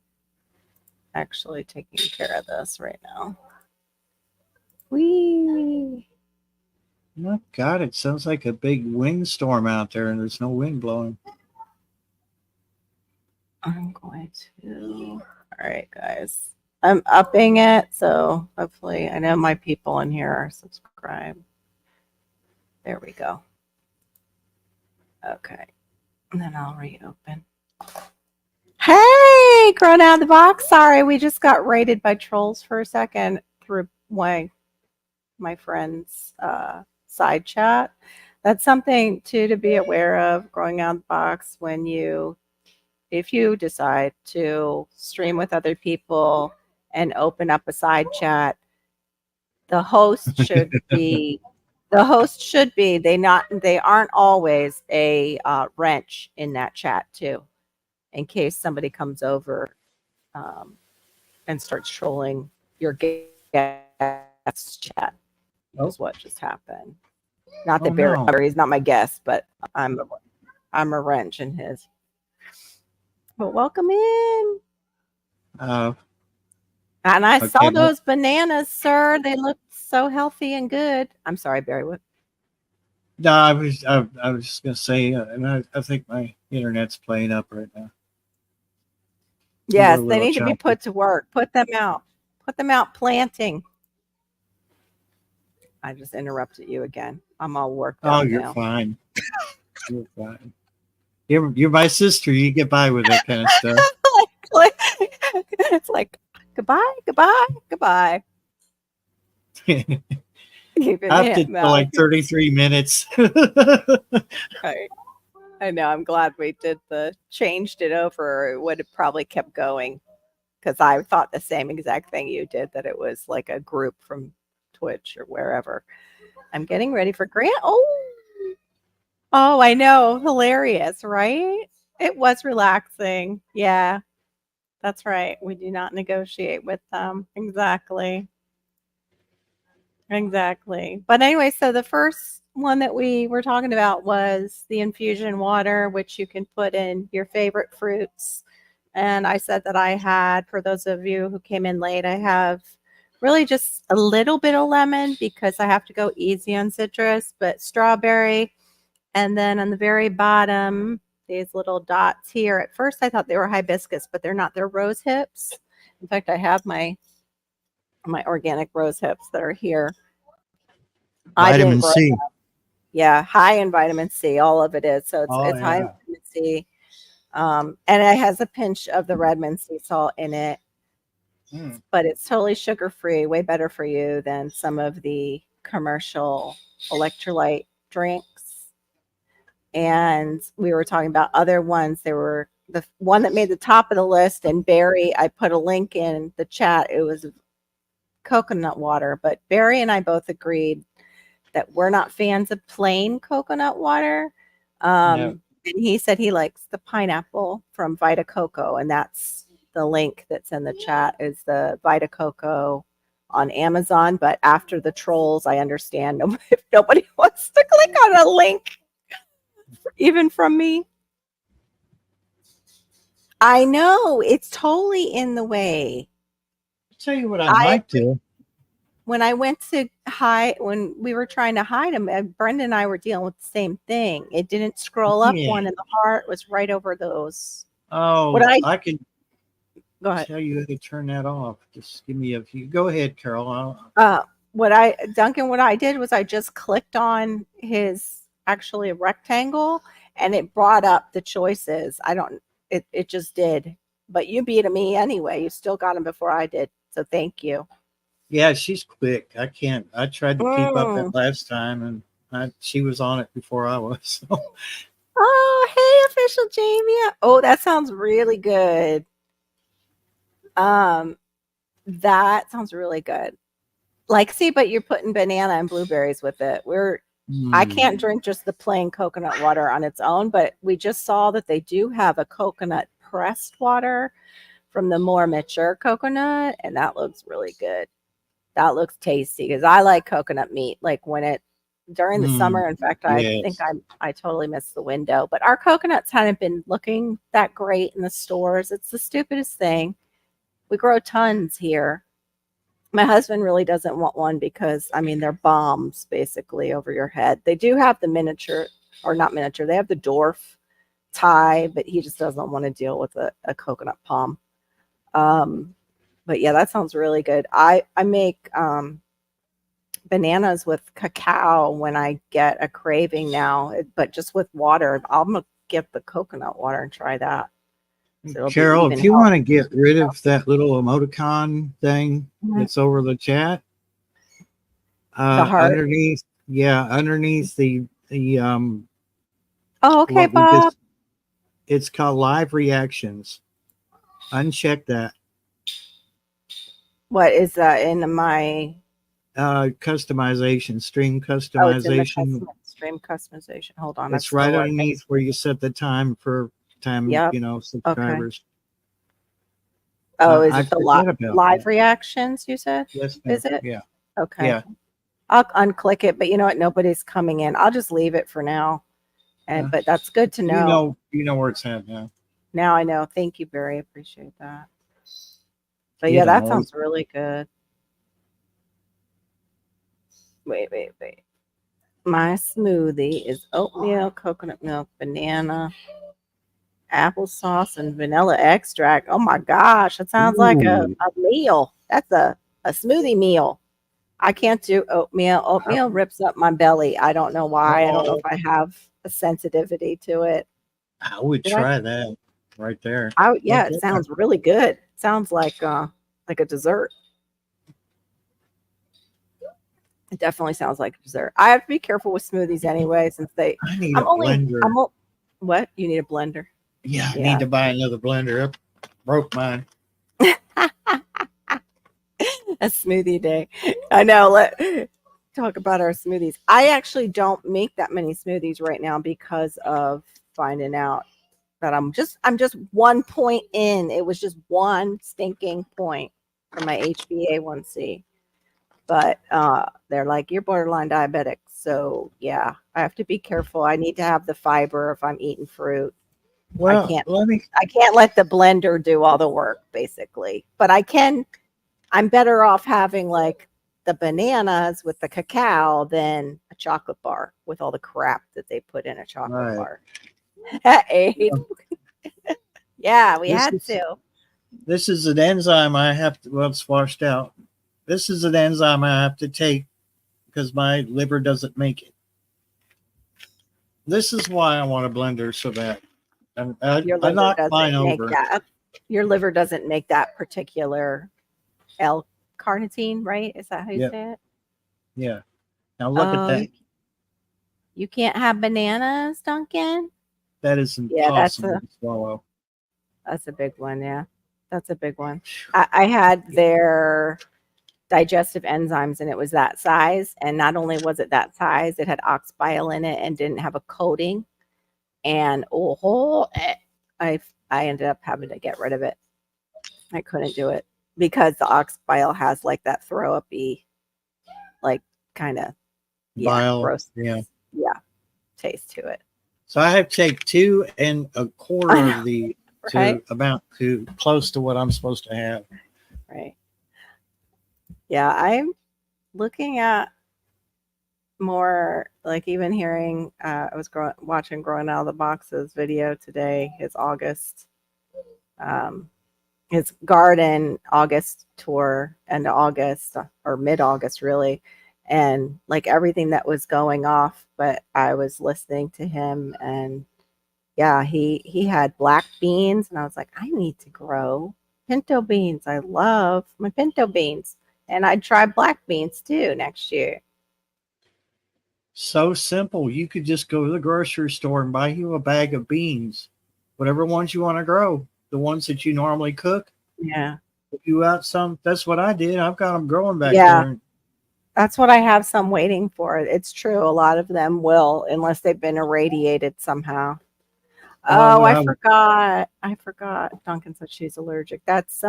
actually taking care of this right now. Whee! oh God, it sounds like a big windstorm out there, and there's no wind blowing. I'm going to. All right, guys. I'm upping it, so hopefully, I know my people in here are subscribed. There we go. Okay. And then I'll reopen. Hey, grown out of the box. Sorry, we just got raided by trolls for a second through my friend's side chat. That's something too to be aware of growing out of the box when if you decide to stream with other people and open up a side chat, the host should be they aren't always a wrench in that chat too, in case somebody comes over and starts trolling your guest chat. Is what just happened. Not that no. Barry's not my guest, but I'm a wrench in his. But welcome in. Uh, And I saw Okay, those bananas, sir. They look so healthy and good. I'm sorry, Barry. What? no, I was just gonna say, and I think my internet's playing up right now. Yes, We're a they little need to be choppy. put to work. Put them out. Put them out planting. I just interrupted you again. I'm all worked Oh, up you're now. fine. You're fine. You're my sister. You get by with that kind of stuff. It's like goodbye, goodbye, goodbye. Keeping After it for like 33 minutes. Right. I know. I'm glad we changed it over. It would have probably kept going because I thought the same exact thing you did, that it was like a group from Twitch or wherever. I'm getting ready for Grant. Oh, I know. Hilarious, right? It was relaxing. Yeah, that's right. We do not negotiate with them. Exactly. Exactly. But anyway, so the first one that we were talking about was the infusion water, which you can put in your favorite fruits. And I said that I had, for those of you who came in late, I have really just a little bit of lemon because I have to go easy on citrus, but strawberry. And then on the very bottom, these little dots here. At first, I thought they were hibiscus, but they're not. They're rose hips. In fact, I have my organic rose hips that are here. I didn't Vitamin grow C. them. Yeah, high in vitamin C. All of it is. So it's high in Yeah. vitamin sea. And it has a pinch of the Redmond sea salt in it, but it's totally sugar free, way better for you than some of the commercial electrolyte drinks. And we were talking about other ones. There were the one that made the top of the list, and Barry, I put a link in the chat. It was coconut water, but Barry and I both agreed that we're not fans of plain coconut water. No. And he said he likes the pineapple from Vita Coco, and that's the link that's in the chat is the Vita Coco on Amazon. But after the trolls, I understand if nobody wants to click on a link, even from me. I know it's totally in the way. I'll tell you what I might do. When I went to hide, when we were trying to hide them, Brenda and I were dealing with the same thing. It didn't scroll up one, and the heart was right over those. Oh, I can go ahead. Tell you how to turn that off. Just give me a few. Go ahead, Carol. What I did was I just clicked on his actually a rectangle, and it brought up the choices. It just did. But you beat me anyway. You still got him before I did. So thank you. Yeah, she's quick. I can't. I tried to keep up that last time, and she was on it before I was. So. Oh, hey, official Jamie. Oh, that sounds really good. That sounds really good. Like, see, but you're putting banana and blueberries with it. I can't drink just the plain coconut water on its own, but we just saw that they do have a coconut pressed water from the more mature coconut, and that looks really good. That looks tasty because I like coconut meat. Like during the summer, in fact, I think I totally missed the window. But our coconuts hadn't been looking that great in the stores. It's the stupidest thing. We grow tons here. My husband really doesn't want one because, I mean, they're bombs basically over your head. They do have the miniature, or not miniature, they have the dwarf Thai, but he just doesn't want to deal with a coconut palm. But yeah, that sounds really good. I make bananas with cacao when I get a craving now, but just with water. I'm going to get the coconut water and try that. So Carol, if you want to get rid of that little emoticon thing that's over the chat, the heart. underneath the oh, okay, Bob. It's called live reactions. Uncheck that. What is that in my customization, stream customization? Stream customization. Hold on. It's right underneath where you set the time for subscribers. Okay. Oh, is it the live reactions you said? Yes, ma'am. Is it? Yeah. Okay. Yeah. I'll unclick it, but you know what? Nobody's coming in. I'll just leave it for now. But that's good to know. You know where it's at now. Now I know. Thank you, Barry. Appreciate that. But yeah, that sounds really good. Wait. My smoothie is oatmeal, coconut milk, banana, applesauce, and vanilla extract. Oh my gosh, that sounds like a meal. That's a smoothie meal. I can't do oatmeal. Oatmeal rips up my belly. I don't know why. I don't know if I have a sensitivity to it. I would try that right there. Yeah, it sounds really good. Sounds like a dessert. It definitely sounds like a dessert. I have to be careful with smoothies anyway, since I need a blender. What? You need a blender? Yeah, I need to buy another blender. I broke mine. A smoothie day. I know. Let's talk about our smoothies. I actually don't make that many smoothies right now because of finding out that I'm just 1 point in. It was just one stinking point for my HbA1c. But they're like, you're borderline diabetic. So yeah, I have to be careful. I need to have the fiber if I'm eating fruit. Well, I can't let the blender do all the work, basically. But I'm better off having like the bananas with the cacao than a chocolate bar with all the crap that they put in a chocolate bar. Yeah, we had to. This is an enzyme I have to, well, it's washed out. This is an enzyme I have to take because my liver doesn't make it. This is why I want a blender so bad. Your I liver knocked mine doesn't make over. that. Your liver doesn't make that particular L-carnitine, right? Is that how you Yep. say it? Yeah. Now look at Oh, that. you can't have bananas, Duncan? That is Yeah, impossible to swallow. that's a big one. Yeah, that's a big one. I had their digestive enzymes and it was that size. And not only was it that size, it had ox bile in it and didn't have a coating. And I ended up having to get rid of it. I couldn't do it because the ox bile has like that throw uppy, like kind of Bile. gross, Yeah. taste to it. So I have to take 2 1/4 of the Right? to close to what I'm supposed to have. Right. Yeah, I'm looking at more like even hearing I was watching Growing Out of the Boxes video today, his garden August tour, end of August or mid-August really, and like everything that was going off, but I was listening to him and yeah, he had black beans and I was like, I need to grow pinto beans. I love my pinto beans. And I'd try black beans too next year. So simple. You could just go to the grocery store and buy you a bag of beans, whatever ones you want to grow, the ones that you normally cook. Yeah. If you out some, that's what I did. I've got them growing back Yeah. there. That's what I have some waiting for. It's true. A lot of them will, unless they've been irradiated somehow. Well, Oh, I forgot. I forgot. Duncan said she's allergic. That's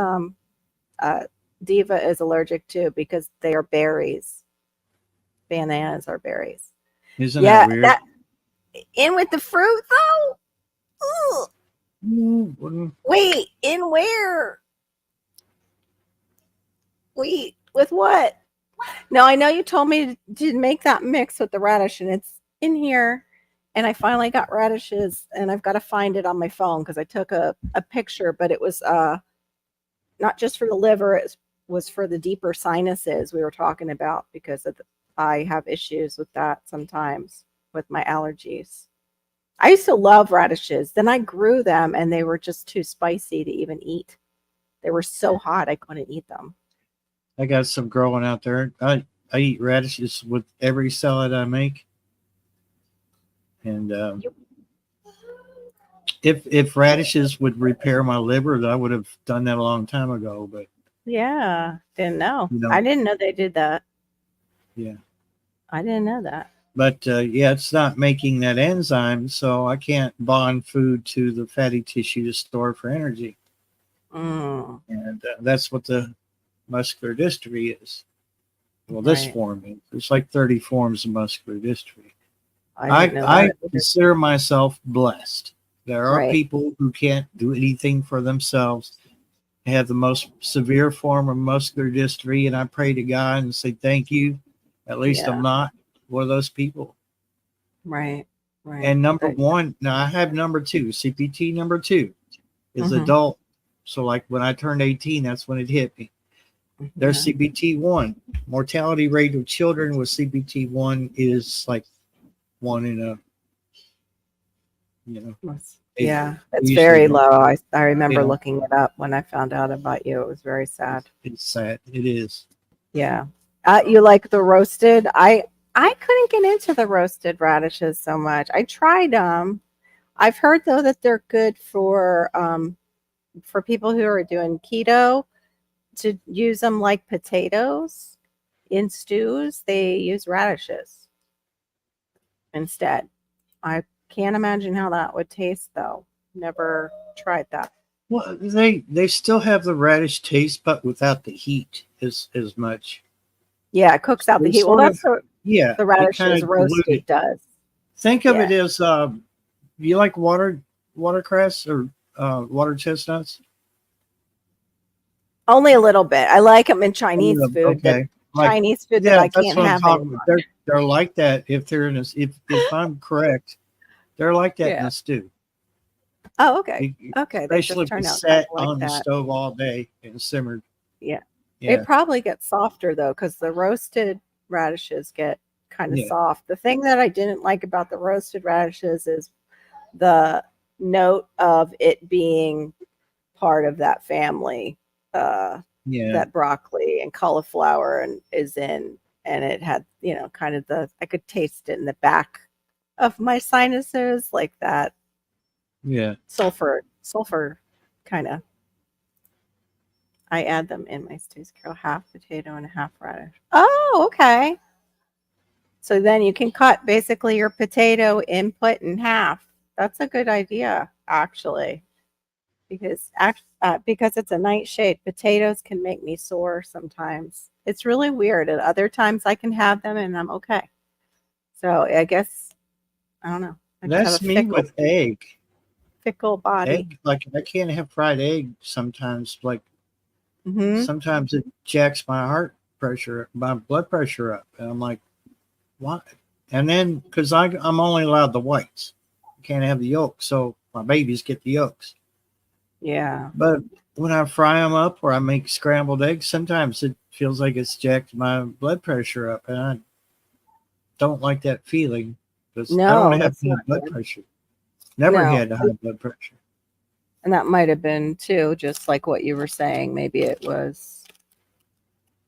Diva is allergic too because they are berries. Bananas are berries. isn't Yeah, that weird? that in with the fruit though. Ugh. Wait, in where? Wait, with what? No, I know you told me to make that mix with the radish, and it's in here. And I finally got radishes, and I've got to find it on my phone because I took a picture, but it was not just for the liver, it was for the deeper sinuses we were talking about because I have issues with that sometimes with my allergies. I used to love radishes. Then I grew them, and they were just too spicy to even eat. They were so hot I couldn't eat them. I got some growing out there. I eat radishes with every salad I make. And if radishes would repair my liver, I would have done that a long time ago. But Yeah, didn't know. you know, I didn't know they did that. yeah. I didn't know that. But yeah, it's not making that enzyme, so I can't bond food to the fatty tissue to store for energy. Mm, And that's what the muscular dystrophy is. Well, this right. form is. There's like 30 forms of muscular dystrophy. I didn't know I that. consider myself blessed. There are Right. people who can't do anything for themselves. They have the most severe form of muscular dystrophy, and I pray to God and say thank you. At least Yeah. I'm not one of those people. Right. Right. And number one, now I have number 2, CPT number 2 is Mhm. adult. So like when I turned 18, that's when it hit me. There's Yeah. CPT 1. Mortality rate of children with CPT 1 is like 1 in a, Yeah, it's usually very don't. low. I remember Yeah, looking it up when I found out about you. It was very sad. it's sad. It is. Yeah. You like the roasted? I couldn't get into the roasted radishes so much. I tried them. I've heard though that they're good for people who are doing keto to use them like potatoes in stews. They use radishes instead. I can't imagine how that would taste though. Never tried that. Well, they still have the radish taste, but without the heat as much. Yeah, it cooks out the They heat. Well, sort of, that's what yeah, the it kind radishes of diluted. roasted does. Think of Yeah. it as you like watercress or water chestnuts? Only a little bit. I like them in Chinese food. Okay, like Chinese food that yeah, I that's can't what I'm have talking anymore. about. They're like that if they're in a if I'm correct, they're like that in Yeah. a stew. Oh, okay. Okay. They Especially just if turn they out sat like on the that. stove all day and simmered. Yeah. Yeah, It probably gets softer though, because the roasted radishes get kind of yeah. soft. The thing that I didn't like about the roasted radishes is the note of it being part of that family. Yeah. That broccoli and cauliflower is in, and it had, kind of I could taste it in the back of my sinuses, like that Yeah. sulfur kind of. I add them in my stews, Carol, half potato and a half radish. Oh, okay. So then you can cut basically your potato input in half. That's a good idea, actually, because it's a nightshade. Potatoes can make me sore sometimes. It's really weird. At other times, I can have them and I'm okay. So I guess I don't know. I just have That's a me with egg. fickle body. Egg, like I can't have fried egg sometimes. Like Hmm. sometimes it jacks my blood pressure up, and I'm like, what? And then because I'm only allowed the whites, I can't have the yolks, so my babies get the yolks. Yeah. But when I fry them up or I make scrambled eggs, sometimes it feels like it's jacked my blood pressure up, and I don't like that feeling because I don't No, have that's high not blood good. pressure. Never No. had high blood pressure. And that might have been too, just like what you were saying. Maybe it was,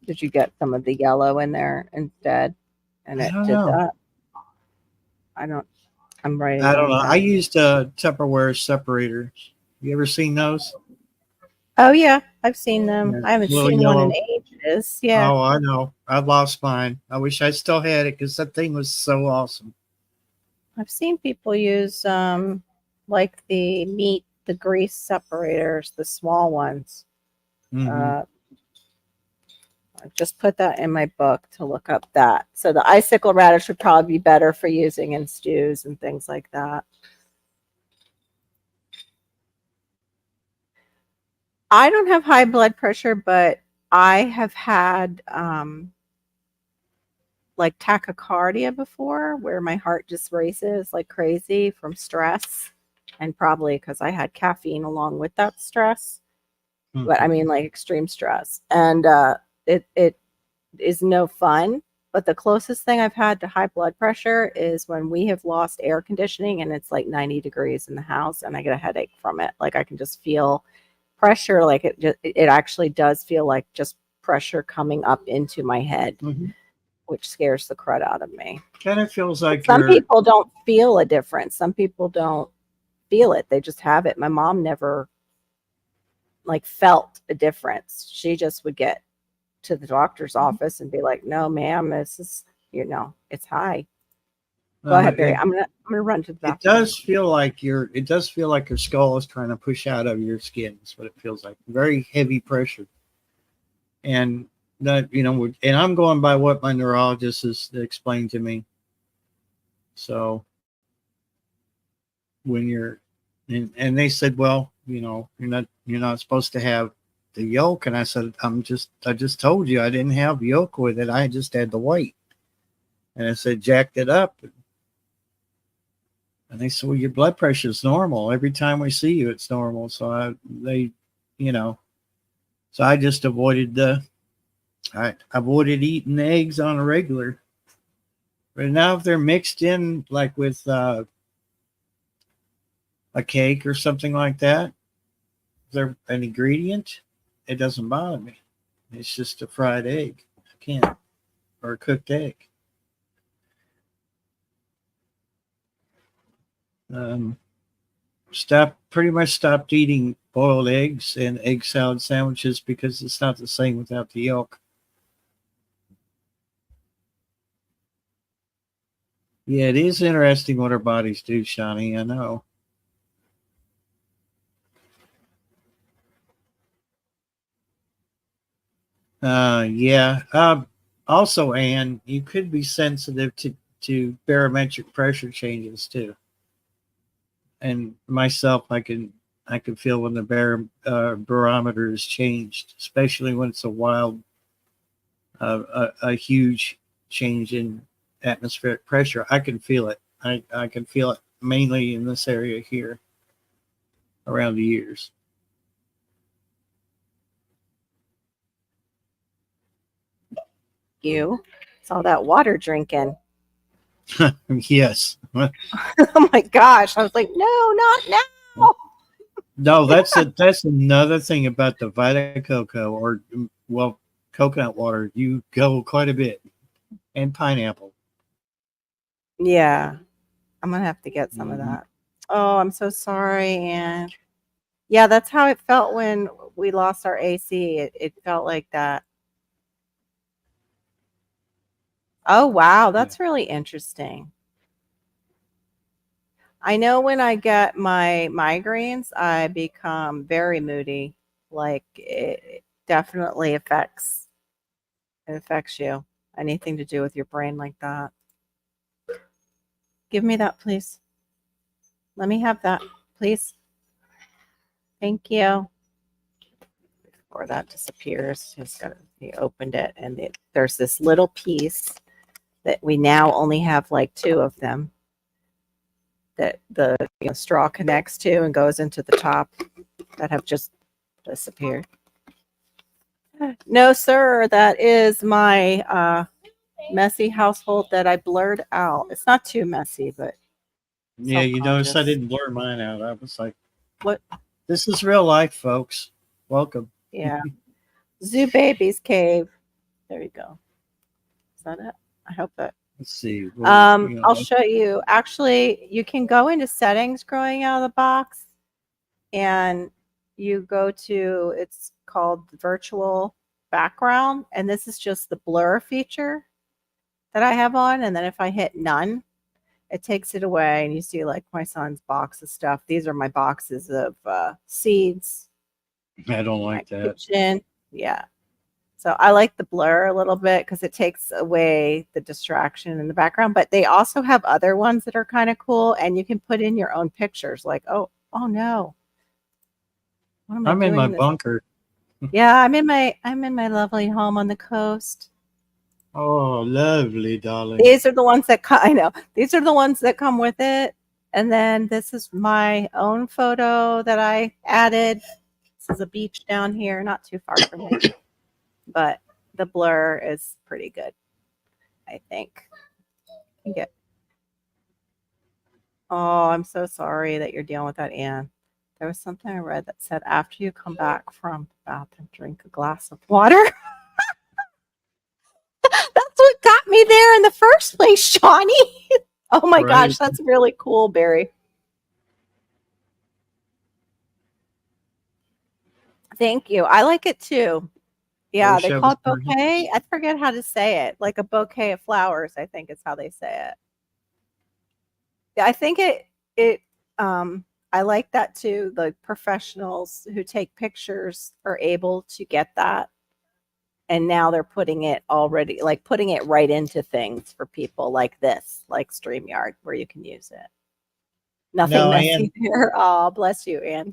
did you get some of the yellow in there instead? And I it don't did know. that. I don't, I'm writing I don't those know. I down. used Tupperware separators. You ever seen those? Oh, yeah, I've seen them. Yeah, I haven't little seen one in yellow. ages. Yeah. Oh, I know. I lost mine. I wish I still had it because that thing was so awesome. I've seen people use like the grease separators, the small ones. Hmm. Uh, I just put that in my book to look up that. So the icicle radish would probably be better for using in stews and things like that. I don't have high blood pressure, but I have had like tachycardia before, where my heart just races like crazy from stress, and probably because I had caffeine along with that stress. But I mean, like extreme stress, and it is no fun. But the closest thing I've had to high blood pressure is when we have lost air conditioning and it's like 90 degrees in the house, and I get a headache from it. Like I can just feel pressure, like it actually does feel like just pressure coming up into my head, Hmm. which scares the crud out of me. Kind of feels like Some you're. people don't feel a difference. Some people don't feel it. They just have it. My mom never like felt a difference. She just would get to the doctor's office and be like, "No, ma'am, this is, it's high." Go ahead, Barry. It I'm gonna run to the it bathroom. does feel like your. It does feel like your skull is trying to push out of your skin. That's what it feels like. Very heavy pressure, and that and I'm going by what my neurologist has explained to me. So when you're and they said, well, you're not supposed to have the yolk, and I said, I just told you I didn't have yolk with it. I just had the white, and I said jacked it up, and they said, well, your blood pressure is normal. Every time we see you, it's normal. So you know, so I just I avoided eating eggs on a regular. But now if they're mixed in like with a cake or something like that, they're an ingredient, it doesn't bother me. It's just a fried egg. I can't, or a cooked egg. Um, pretty much stopped eating boiled eggs and egg salad sandwiches because it's not the same without the yolk. Yeah, it is interesting what our bodies do, Shawnee. I know. Yeah. Also, Anne, you could be sensitive to barometric pressure changes too. And myself, I can feel when the barometer is changed, especially when it's a huge change in atmospheric pressure. I can feel it. I can feel it mainly in this area here around the ears. You saw that water drinking. Yes. Oh my gosh. I was like, no, not now. No, that's another thing about the Vita Coco or well, coconut water. You go quite a bit, and pineapple. Yeah, I'm gonna have to get some of Mhm. that. Oh, I'm so sorry, Anne. Yeah, that's how it felt when we lost our AC. It felt like that. Oh, wow, Yeah. that's really interesting. I know when I get my migraines, I become very moody. Like it definitely affects you. Anything to do with your brain like that. Give me that, please. Let me have that, please. Thank you. Before that disappears, he opened it, and there's this little piece that we now only have like two of them that the straw connects to and goes into the top that have just disappeared. No, sir, that is my messy household that I blurred out. It's not too messy, but Yeah, you notice I self-conscious. didn't blur mine out. I was like, What? this is real life, folks. Welcome. Yeah. Zoo Baby's Cave. There you go. Is that it? I hope that. Let's see. Well, you I'll know, show you. Actually, you can go into settings growing out of the box and you go to, it's called virtual background. And this is just the blur feature that I have on. And then if I hit none, it takes it away. And you see like my son's box of stuff. These are my boxes of seeds, I don't my like that. kitchen. Yeah. So I like the blur a little bit because it takes away the distraction in the background. But they also have other ones that are kind of cool, and you can put in your own pictures. Like, oh no, what am I I'm in doing my in this? bunker. Yeah, I'm in my lovely home on the coast. Oh, lovely, darling. These are the ones that I know. These are the ones that come with it. And then this is my own photo that I added. This is a beach down here, not too far from me, but the blur is pretty good, I think. You get. Oh, I'm so sorry that you're dealing with that, Anne. There was something I read that said after you come back from the bathroom, drink a glass of water. That's what got me there in the first place, Shawnee. Oh my Right. gosh, that's really cool, Barry. Thank you. I like it too. I Yeah, wish they I call was it drinking. bouquet. I forget how to say it. Like a bouquet of flowers, I think is how they say it. Yeah, I think it I like that too. The professionals who take pictures are able to get that, and now they're putting it right into things for people like this, like StreamYard, where you can use it. Nothing No, messy and there. Oh, bless you, Ann.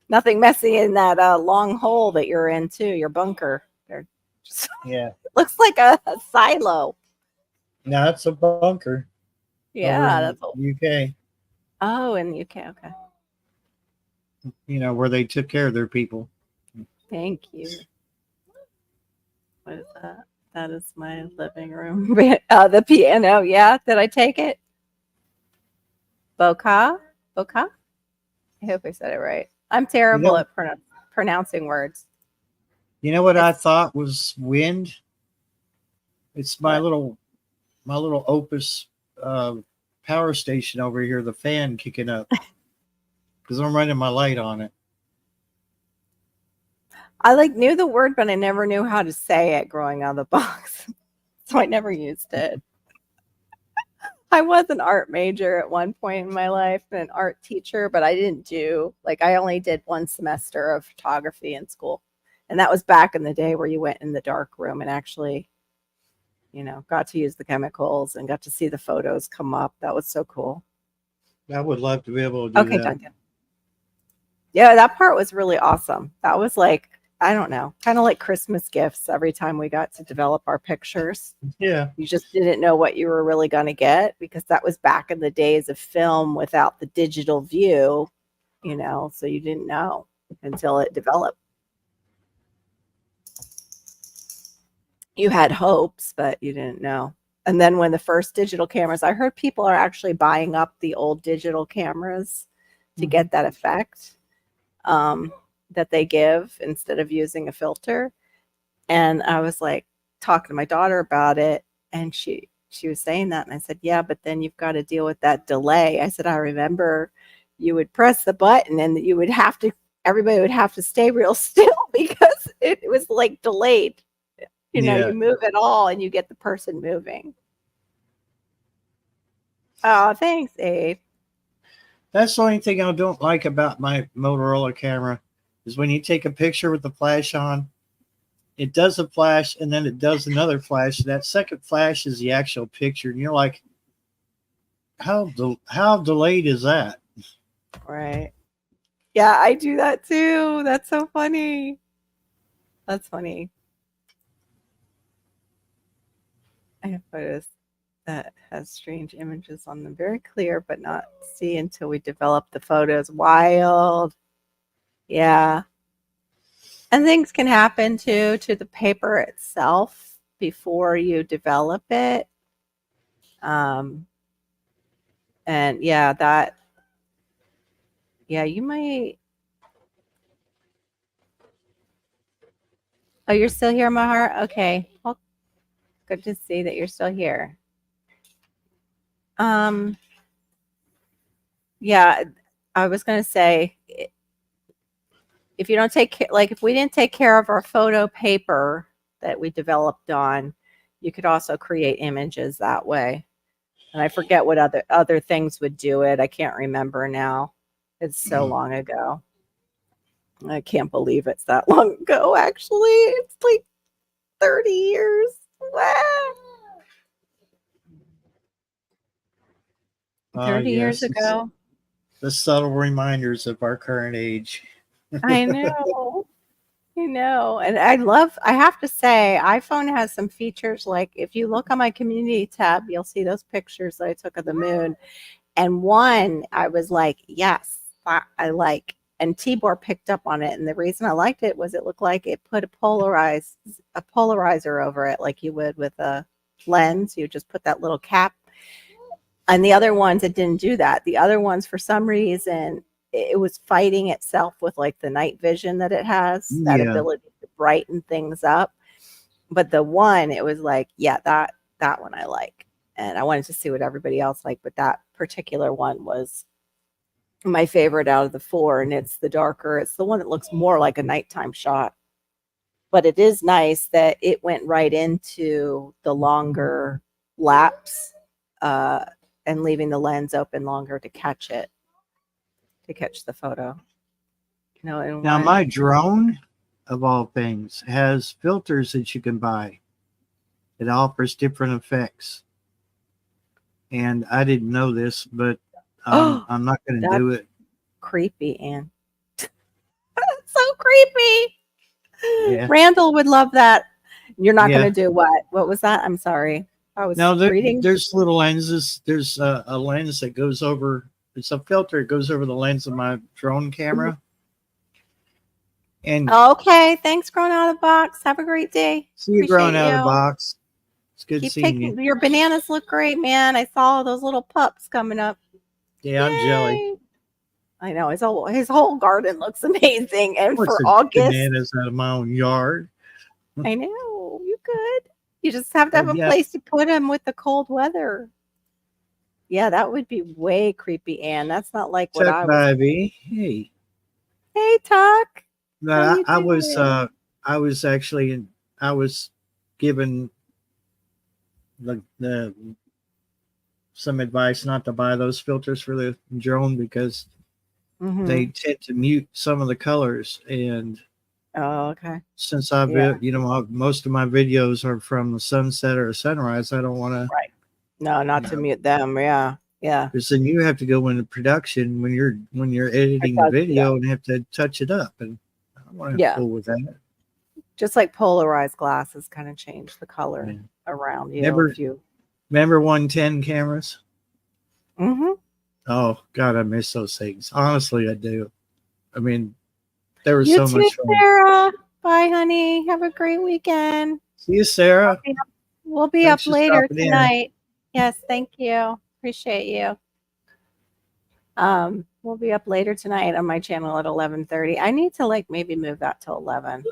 Nothing messy in that long hole that you're in too, your bunker. They're just yeah. looks like a silo. Now it's a bunker over Yeah, in that's all. UK. Oh, in the UK. Okay. You know where they took care of their people. Thank you. What is that? That is my living room. The piano. Yeah. Did I take it? Boca? Boca? I hope I said it right. I'm You terrible know, at pronouncing words. you know what I It's thought was wind. It's what? my little Opus uh, power station over here. The fan kicking up because I'm running my light on it. I like knew the word, but I never knew how to say it growing out of the box. So I never used it. I was an art major at one point in my life, an art teacher, but I didn't do like I only did one semester of photography in school. And that was back in the day where you went in the dark room and actually, got to use the chemicals and got to see the photos come up. That was so cool. I would love to be able to do Okay, that. Duncan. Yeah, that part was really awesome. That was like, I don't know, kind of like Christmas gifts every time we got to develop our pictures. Yeah, You just didn't know what you were really going to get because that was back in the days of film without the digital view, so you didn't know until it developed. You had hopes, but you didn't know. And then when the first digital cameras, I heard people are actually buying up the old digital cameras to get that effect that they give instead of using a filter. And I was like talking to my daughter about it, and she was saying that, and I said, yeah, but then you've got to deal with that delay. I said, I remember you would press the button and you would have to, everybody would have to stay real still because it was like delayed. You know, you move it all and you get the person moving. Oh, thanks, Abe. That's the only thing I don't like about my Motorola camera is when you take a picture with the flash on, it does a flash and then it does another flash. That second flash is the actual picture. And you're like, how delayed is that? Right. Yeah, I do that too. That's so funny. That's funny. I have photos that has strange images on them. Very clear, but not see until we develop the photos. Wild. Yeah. And things can happen too to the paper itself before you develop it. And yeah, you might. Oh, you're still here, Mahar? Okay. Well, good to see that you're still here. Yeah, I was going to say, if you don't take care, like if we didn't take care of our photo paper that we developed on, you could also create images that way. And I forget what other things would do it. I can't remember now. It's so long ago. I can't believe it's that long ago, actually. It's like 30 years. Wow. 30 years ago. The subtle reminders of our current age. I know. I know. And I have to say, iPhone has some features. Like if you look on my community tab, you'll see those pictures that I took of the moon. And one, I was like, yes, I like. And Tibor picked up on it. And the reason I liked it was it looked like it put a polarizer over it, like you would with a lens. You just put that little cap. And the other ones, it didn't do that. The other ones, for some reason, it was fighting itself with like the night vision that it has, that ability to brighten things up. But the one, it was like, yeah, that one I like. And I wanted to see what everybody else liked, but that particular one was my favorite out of the four. And it's the darker, it's the one that looks more like a nighttime shot. But it is nice that it went right into the longer lapse and leaving the lens open longer to catch it, to catch the photo. You know, now my drone, of all things, has filters that you can buy. It offers different effects. And I didn't know this, but I'm not going to do it. Creepy, Anne. That's so creepy. Yeah. Randall would love that. You're not going to do what? What was that? I'm sorry. I was reading. There's little lenses. There's a lens that goes over. It's a filter. It goes over the lens of my drone camera. And okay, thanks, growing out of the box. Have a great day. See you growing out of the box. It's good seeing you. Your bananas look great, man. I saw those little pups coming up. Yeah, I'm jelly. I know his whole garden looks amazing. And for August, bananas out of my own yard. I know you could. You just have to have a place to put them with the cold weather. Yeah, that would be way creepy, Anne. That's not like what I was. Ivy. Hey, Tuck. No, I was given the some advice not to buy those filters for the drone because they tend to mute some of the colors. And since most of my videos are from the sunset or sunrise, I don't want to. Right. No, not to mute them. Yeah. Yeah. Because then you have to go into production when you're editing the video and have to touch it up, and I don't want to fool with that. Just like polarized glasses kind of change the color around you. Remember 110 cameras? Mm-hmm. Oh God, I miss those things. Honestly, I do. I mean, there was so much fun. Sarah. Bye, honey. Have a great weekend. See you, Sarah. We'll be up later tonight. Yes, thank you. Appreciate you. We'll be up later tonight on my channel at 11:30. I need to like maybe move that to 11.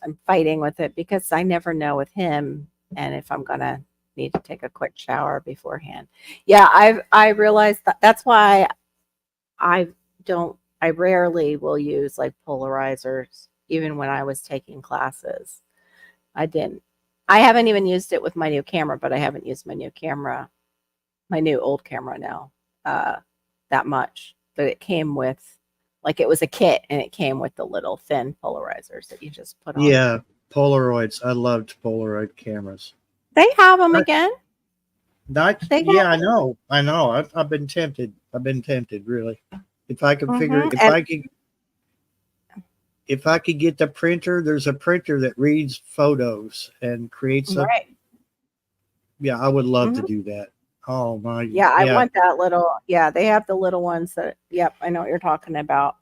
I'm fighting with it because I never know with him and if I'm gonna need to take a quick shower beforehand. Yeah, I realized that's why I I rarely will use like polarizers even when I was taking classes. I didn't. I haven't even used it with my new camera, but I haven't used my new camera, my new old camera now, that much. But it came with, like, it was a kit and it came with the little thin polarizers that you just put on. Yeah, Polaroids. I loved Polaroid cameras. They have them again. I know. I've been tempted. Really. If I could if I could get the printer, there's a printer that reads photos and creates a. Right. Yeah, I would love to do that. Oh my. Yeah, I want that little. Yeah, they have the little ones that. Yep, I know what you're talking about.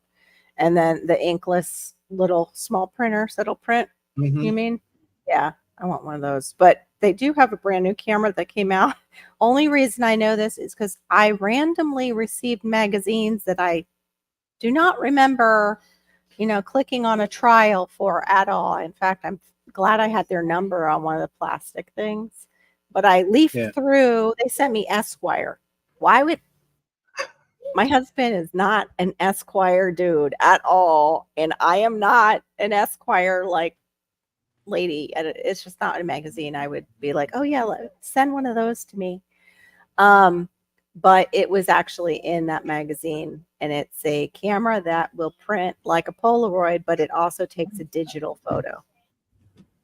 And then the inkless little small printers that'll print. Mm-hmm. You mean? Yeah, I want one of those. But they do have a brand new camera that came out. Only reason I know this is because I randomly received magazines that I do not remember, clicking on a trial for at all. In fact, I'm glad I had their number on one of the plastic things. But I leafed through. They sent me Esquire. Why would my husband is not an Esquire dude at all, and I am not an Esquire like lady. It's just not a magazine. I would be like, oh yeah, send one of those to me. But it was actually in that magazine, and it's a camera that will print like a Polaroid, but it also takes a digital photo.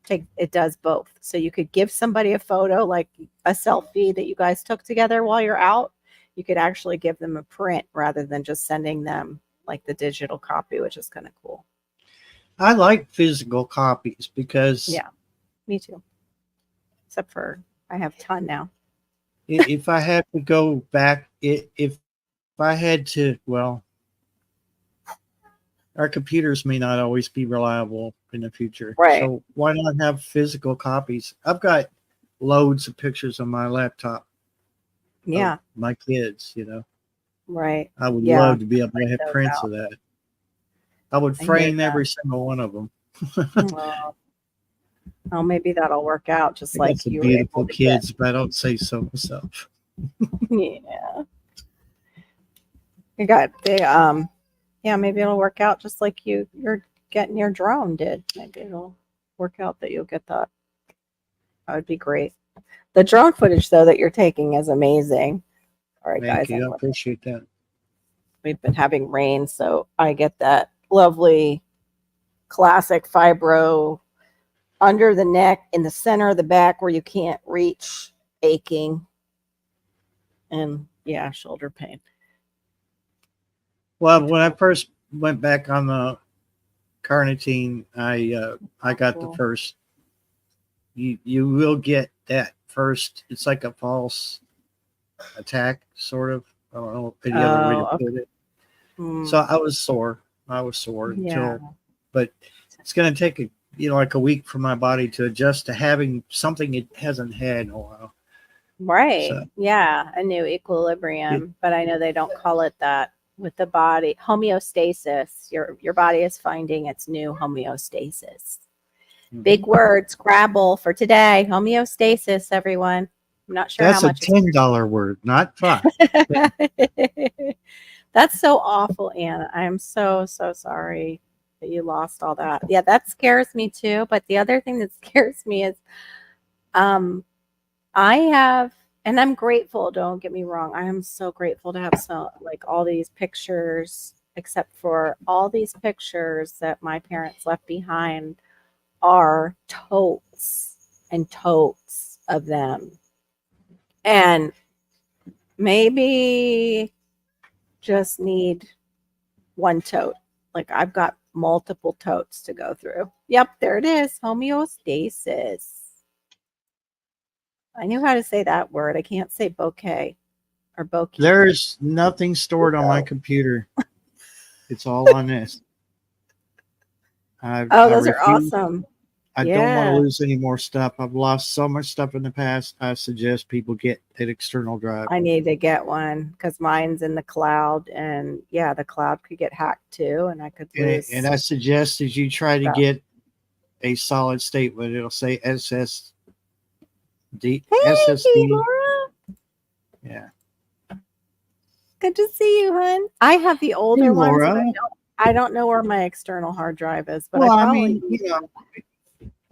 It does both. So you could give somebody a photo, like a selfie that you guys took together while you're out. You could actually give them a print rather than just sending them like the digital copy, which is kind of cool. I like physical copies because me too. Except for I have a ton now. If I had to go back, if I had to, well, our computers may not always be reliable in the future. Right. So why not have physical copies? I've got loads of pictures on my laptop. Yeah. My kids, Right. I would love to be able to have prints of that. I would frame every single one of them. Well, maybe that'll work out. Just like some beautiful kids, but I don't say so myself. Yeah. You got the maybe it'll work out just like you're getting your drone did. Maybe it'll work out that you'll get that. That would be great. The drone footage though that you're taking is amazing. All right, guys. Thank you. I appreciate that. We've been having rain, so I get that lovely classic fibro under the neck, in the center of the back where you can't reach, aching, and shoulder pain. Well, when I first went back on the carnitine, I got the first. You will get that first. It's like a false attack, sort of. I don't know any other way to put it. So I was sore. But it's going to take like a week for my body to adjust to having something it hasn't had in a while. Right. So, a new equilibrium. But I know they don't call it that with the body. Homeostasis. Your body is finding its new homeostasis. Mm-hmm. Big word, Scrabble for today. Homeostasis, everyone. I'm not sure how much. That's a $10 word, not $5. That's so awful, Anna. I am so, so sorry that you lost all that. Yeah, that scares me too. But the other thing that scares me is I have, and I'm grateful, don't get me wrong. I am so grateful to have all these pictures, except for all these pictures that my parents left behind are totes and totes of them. And maybe just need one tote. Like I've got multiple totes to go through. Yep, there it is. Homeostasis. I knew how to say that word. I can't say bouquet or bouquet. There's nothing stored on my computer. It's all on this. Those are awesome. I don't want to lose any more stuff. I've lost so much stuff in the past. I suggest people get an external drive. I need to get one because mine's in the cloud, and yeah, the cloud could get hacked too, and I could lose. And I suggest that you try to stuff. get a solid state, but it'll say SSD. Hey, SSD. Laura. Yeah. Good to see you, hon. I have the older Hey, ones. Laura. And I don't know where my external hard drive is, but Well, I I probably mean,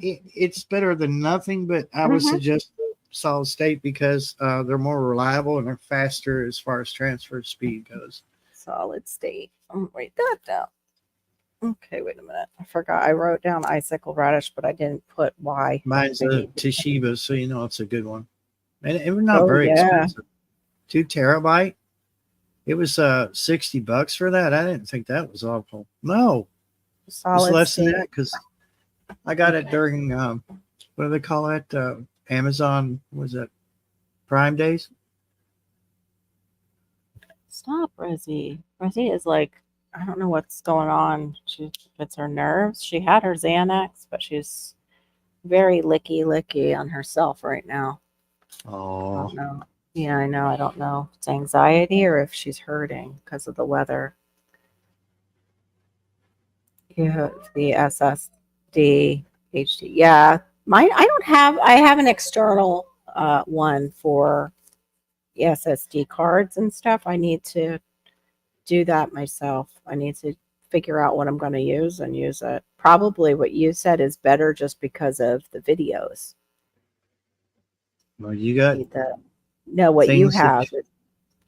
it's better than nothing, but I would suggest solid state because they're more reliable and they're faster as far as transfer speed goes. solid state. Write that down. Okay, wait a minute. I forgot. I wrote down icicle radish, but I didn't put why. Mine's I a need- Toshiba, so you know it's a good one. And it was not very yeah. expensive. 2 terabyte. It was $60 for that. I didn't think that was awful. No, it's Solid less state. than that because I got it during what do they call it? Amazon, was it Prime Days? Stop, Rosie. Rosie is like, I don't know what's going on. It's her nerves. She had her Xanax, but she's very licky on herself right now. I Oh, don't know. Yeah, I know. I don't know if it's anxiety or if she's hurting because of the weather. Yeah, the SSD HD. Yeah, mine. I have an external one for the SSD cards and stuff. I need to do that myself. I need to figure out what I'm going to use and use it. Probably what you said is better just because of the videos. well, you got No, what you things that have.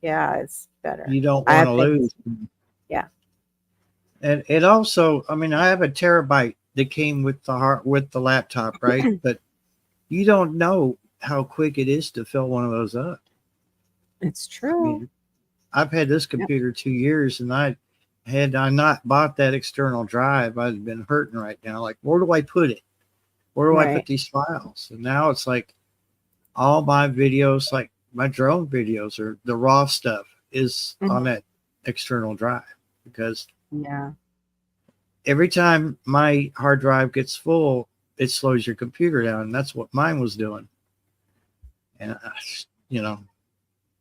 Yeah, it's better. you don't I want have to things- lose. Yeah. And it also, I mean, I have a terabyte that came with the laptop, right? But you don't know how quick it is to fill one of those up. It's I true. mean, I've had this computer 2 years, and had I not bought that external drive, I'd been hurting right now. Like, where do I put it? Where do I Right. put these files? And now it's like all my videos, like my drone videos or the raw stuff, is on that external drive because Yeah. every time my hard drive gets full, it slows your computer down. And that's what mine was doing. And,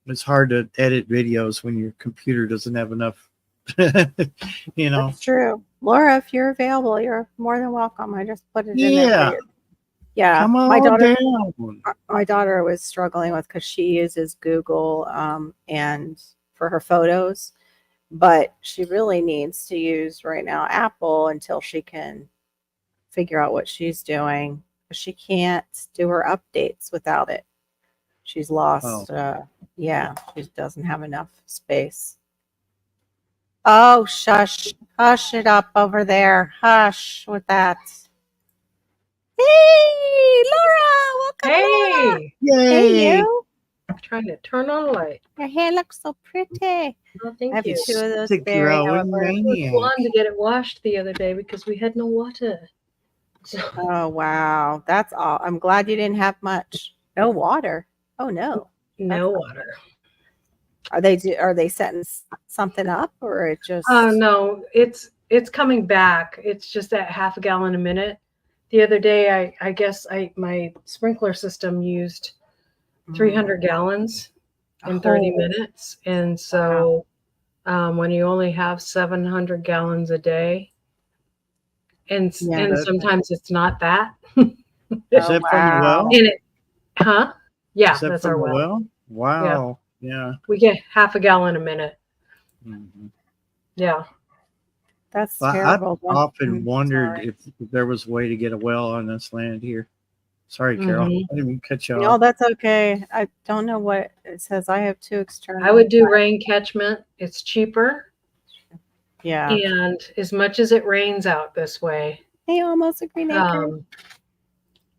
it's hard to edit videos when your computer doesn't have enough, That's true. Laura, if you're available, you're more than welcome. I just put it in there Yeah. for you. Yeah. Come on down. My daughter was struggling with because she uses Google and for her photos, but she really needs to use right now Apple until she can figure out what she's doing. She can't do her updates without it. She's lost. Yeah, she doesn't have enough space. Oh, shush. Hush it up over there. Hush with that. Hey, Laura. Welcome, Laura. Hey, Yay. Hey, you. I'm trying to turn on a light. Your hair looks so pretty. Oh, I thank have you. 2 of those Stick berry your own however. I was maniac. wanting to get it washed the other day because we had no water. So, Oh, wow. That's all. I'm glad you didn't have much. No water. Oh, no. no water. Are they setting something up or it just? Oh no, it's coming back. It's just at half a gallon a minute. The other day, I guess my sprinkler system used 300 gallons in 30 minutes, and so when you only have 700 gallons a day, and sometimes it's not that. Is that from the well? And yeah, Is that that's from our the well. well? Wow. Yeah. We get half a gallon a minute. Mm-hmm. Yeah. That's Well, terrible. I've often wondered Sorry. if there was a way to get a well on this land here. Sorry, Carol. Mhm. I didn't mean to cut you No, off. that's okay. I don't know what it says. I have 2 external. I would do rain catchment. It's cheaper. Yeah. And as much as it rains out this way, Hey, almost a green acre.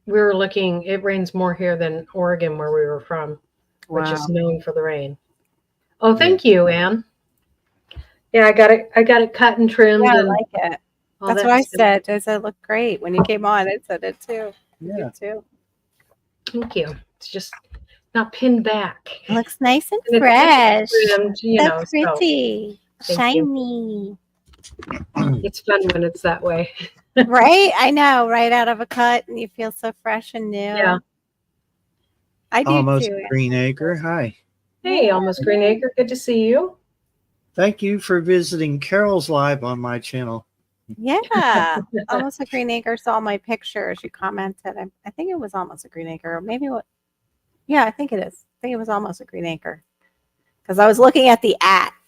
we were looking, it rains more here than Oregon where we were from, which is known for the rain. Oh, thank you, Anne. Yeah, I got it cut and trimmed. Yeah, I and like it. all That's that what I stuff. said. I said it looked great. When you came on, I said it too. Yeah. You too. Thank you. It's just not pinned back. It looks nice and And it's fresh. trimmed, That's so pretty. Thank Shiny. it's fun when it's that way. Right? I know, right out of a cut, and you feel so fresh and new. Yeah. I do Almost too. Green Acre. Hi. Hey, Yeah. Almost Green Acre. Good to see you. Thank you for visiting Carol's Live on my channel. Yeah. Almost a Green Acre saw my picture. She commented. I think it was Almost a Green Acre. Or maybe what? Yeah, I think it is. I think it was Almost a Green Acre. Because I was looking at the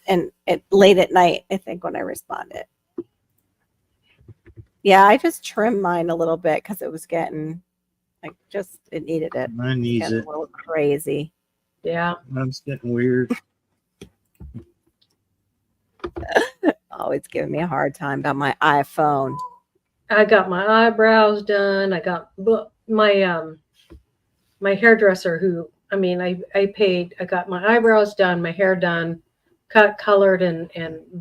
and it late at night, I think, when I responded. Yeah, I just trimmed mine a little bit because it was getting like it needed it. Mine needs Getting it. a little crazy. Yeah. Mine's getting weird. Always giving me a hard time about my iPhone. I got my eyebrows done. I got my hairdresser who, I got my eyebrows done, my hair done, cut, colored, and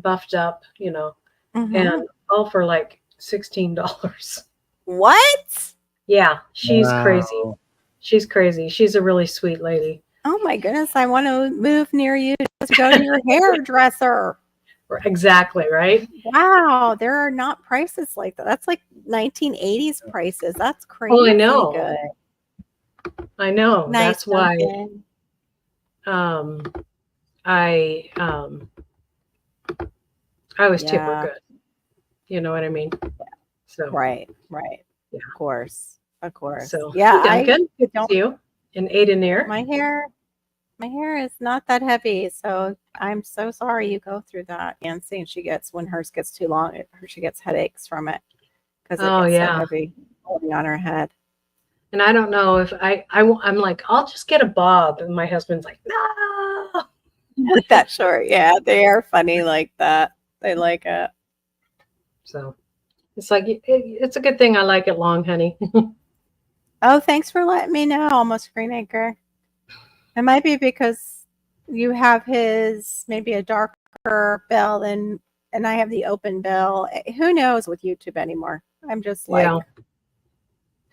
buffed up, Mhm. and all for like $16. What? Yeah, she's crazy. Wow. She's crazy. She's a really sweet lady. Oh my goodness! I want to move near you to go to your hairdresser. Exactly, right? Wow, there are not prices like that. That's like 1980s prices. That's crazy. Oh, I know. Good. I know. Nice. That's why Duncan. I always tip her Yeah. good. You know what I mean? So Right. Yeah. Of course. So Yeah, hey, Duncan, good to don't- see you. And Aiden there. my hair is not that heavy, so I'm so sorry you go through that. Nancy, and when hers gets too long, she gets headaches from it because it Oh, gets yeah. so heavy holding on her head. And I don't know if I'm like, I'll just get a bob. And my husband's like, no. That short, yeah, they are funny like that. They like it. So it's like, it's a good thing I like it long, honey. Oh, thanks for letting me know, Almost Green Acre. It might be because you have maybe a darker bell and I have the open bell. Who knows with YouTube anymore? I'm just like, Yeah.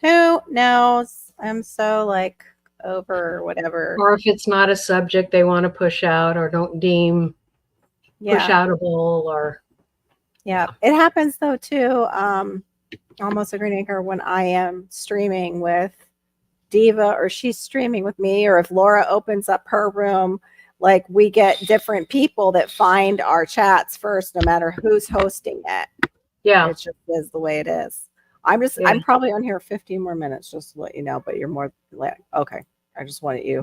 who knows? I'm so like over whatever. Or if it's not a subject they want to push out or don't deem push Yeah, outable or yeah. It happens though too. Almost a Green Acre when I am streaming with Diva or she's streaming with me, or if Laura opens up her room, like we get different people that find our chats first, no matter who's hosting it. yeah. It just is the way it is. Yeah. I'm probably on here 15 more minutes just to let you know, but you're more like, okay. I just wanted you.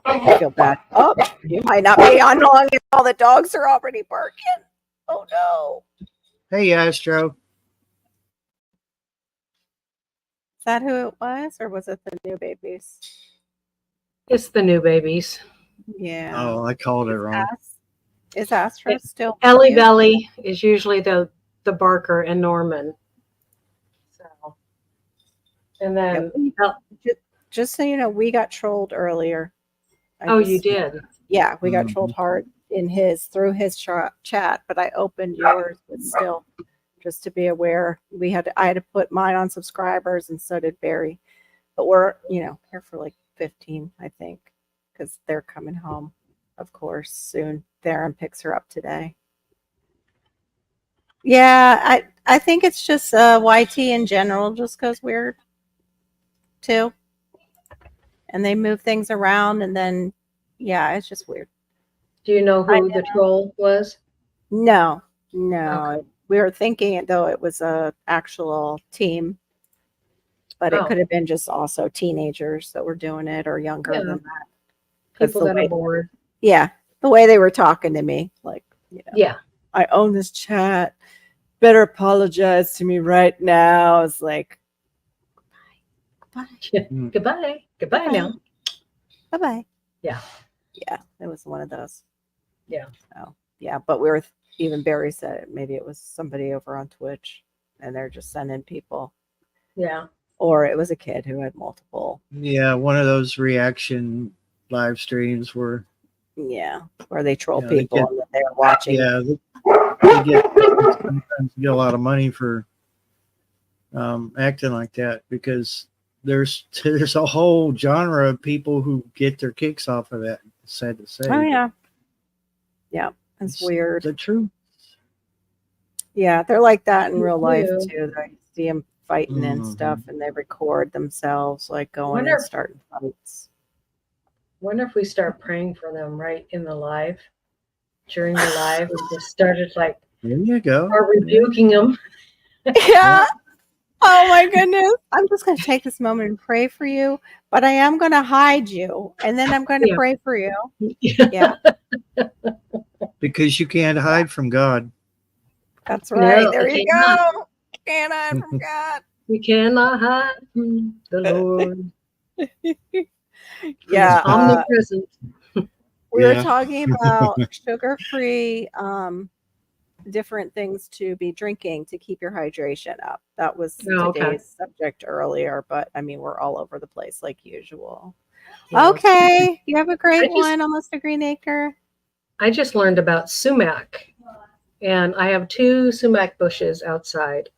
I feel bad. Oh, you might not be on long if all the dogs are already barking. Oh no. Hey, Astro. Is that who it was, or was it the new babies? It's the new babies. Yeah. Oh, I called it wrong. Is Astro still Ellie cute? Belly is usually the Barker and Norman. So and then Just so you know, we got trolled earlier. you did. Yeah, we got Mhm. trolled hard through his chat, but I opened yours, but still, just to be aware, I had to put mine on subscribers, and so did Barry. But we're here for like 15, I think, because they're coming home, of course, soon. Darren picks her up today. Yeah, I think it's just YT in general just goes weird too, and they move things around, and then yeah, it's just weird. Do you know who the troll was? No. Okay. We were thinking though it was a actual team, but it could have been just also teenagers that were doing it or younger than that. People that are bored. Yeah, the way they were talking to me, like, Yeah. I own this chat. Better apologize to me right now. I was like, goodbye. Goodbye. Goodbye now. Bye-bye. Yeah. Yeah, it was one of those. Yeah. Oh, yeah, but even Barry said maybe it was somebody over on Twitch and they're just sending people. Yeah. Or it was a kid who had multiple. Yeah, one of those reaction live streams where they troll Yeah, people and then they're watching. yeah, they sometimes get a lot of money for acting like that because there's a whole genre of people who get their kicks off of that. It's sad to say. Oh yeah. Yeah, it's weird. The truth. Yeah, they're like that in real life Yeah. too. I see them fighting and stuff, and they record themselves like going Wonder and if- starting fights. Wonder if we start praying for them right in the live, during the live, and just started like There you go. or rebuking them. Yeah. Oh my goodness. I'm just going to take this moment and pray for you, but I am going to hide you, and then I'm going to Yeah. pray for you. Yeah. Yeah, Because you can't hide from God. that's right. No, There you you go. Can't hide from God. We cannot hide from the Lord. Yeah. He's omnipresent. We were Yeah. talking about sugar-free, different things to be drinking to keep your hydration up. That was Oh, okay. today's subject earlier, but I mean, we're all over the place like usual. Yeah. Okay, you have a great I just- one, Almost a Green Acre. I just learned about sumac, and I have 2 sumac bushes outside,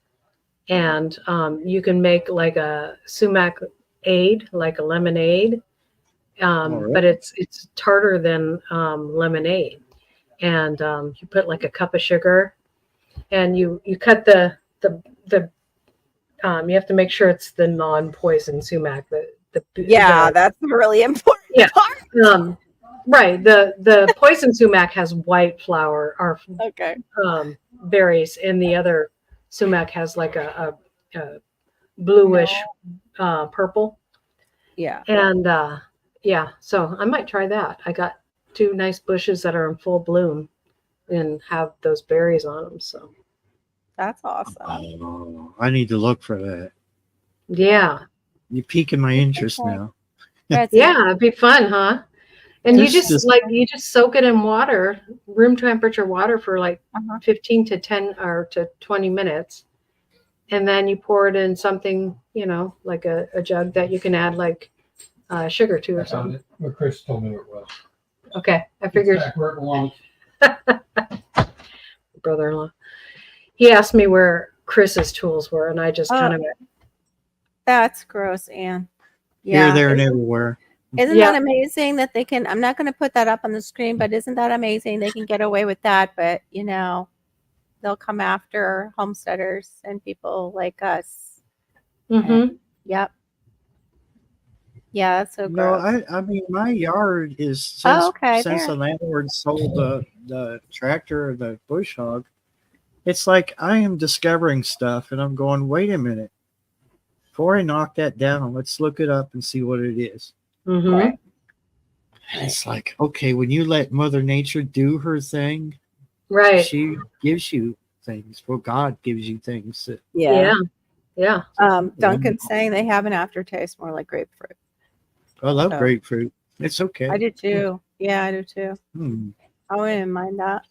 and you can make like a sumac aid, like a lemonade, Alright. but it's tartar than lemonade, and you put like a cup of sugar, and you cut the you have to make sure it's the non-poison sumac. Yeah, that's the really important Yeah. part. Right. The poison sumac has white flower or Okay. berries, and the other sumac has like a bluish purple. Yeah. And yeah, so I might try that. I got 2 nice bushes that are in full bloom and have those berries on them. So That's awesome. Oh, I need to look for that. yeah, You're piquing my interest Okay. now. That's yeah, it'd be fun, huh? And This you just is- like you just soak it in water, room temperature water for like Uh-huh. 15 to 10 or to 20 minutes. And then you pour it in something, like a jug that you can add like sugar to or I found something. it. What Chris told me it was. Okay, I figured It's back where it belongs. brother-in-law. He asked me where Chris's tools were, and I just Oh. kind of That's gross, Anne. Here, Yeah. there, and everywhere. Isn't Yeah. that amazing that they can? I'm not going to put that up on the screen, but isn't that amazing? They can get away with that, but they'll come after homesteaders and people like us. Mm-hmm. Yep. Yeah, that's so No, gross. I mean my yard is Oh, okay, since there. the landlord sold the tractor or the bush hog, it's like I am discovering stuff and I'm going, wait a minute. Before I knock that down, let's look it up and see what it is. Mm-hmm. Right. And it's like, okay, when you let Mother Nature do her thing, Right. she gives you things. Well, God gives you things that Yeah. Yeah. Duncan's saying they have an aftertaste more like grapefruit. I love So- grapefruit. It's okay. I do too. Yeah, I do too. Hmm. I wouldn't mind that.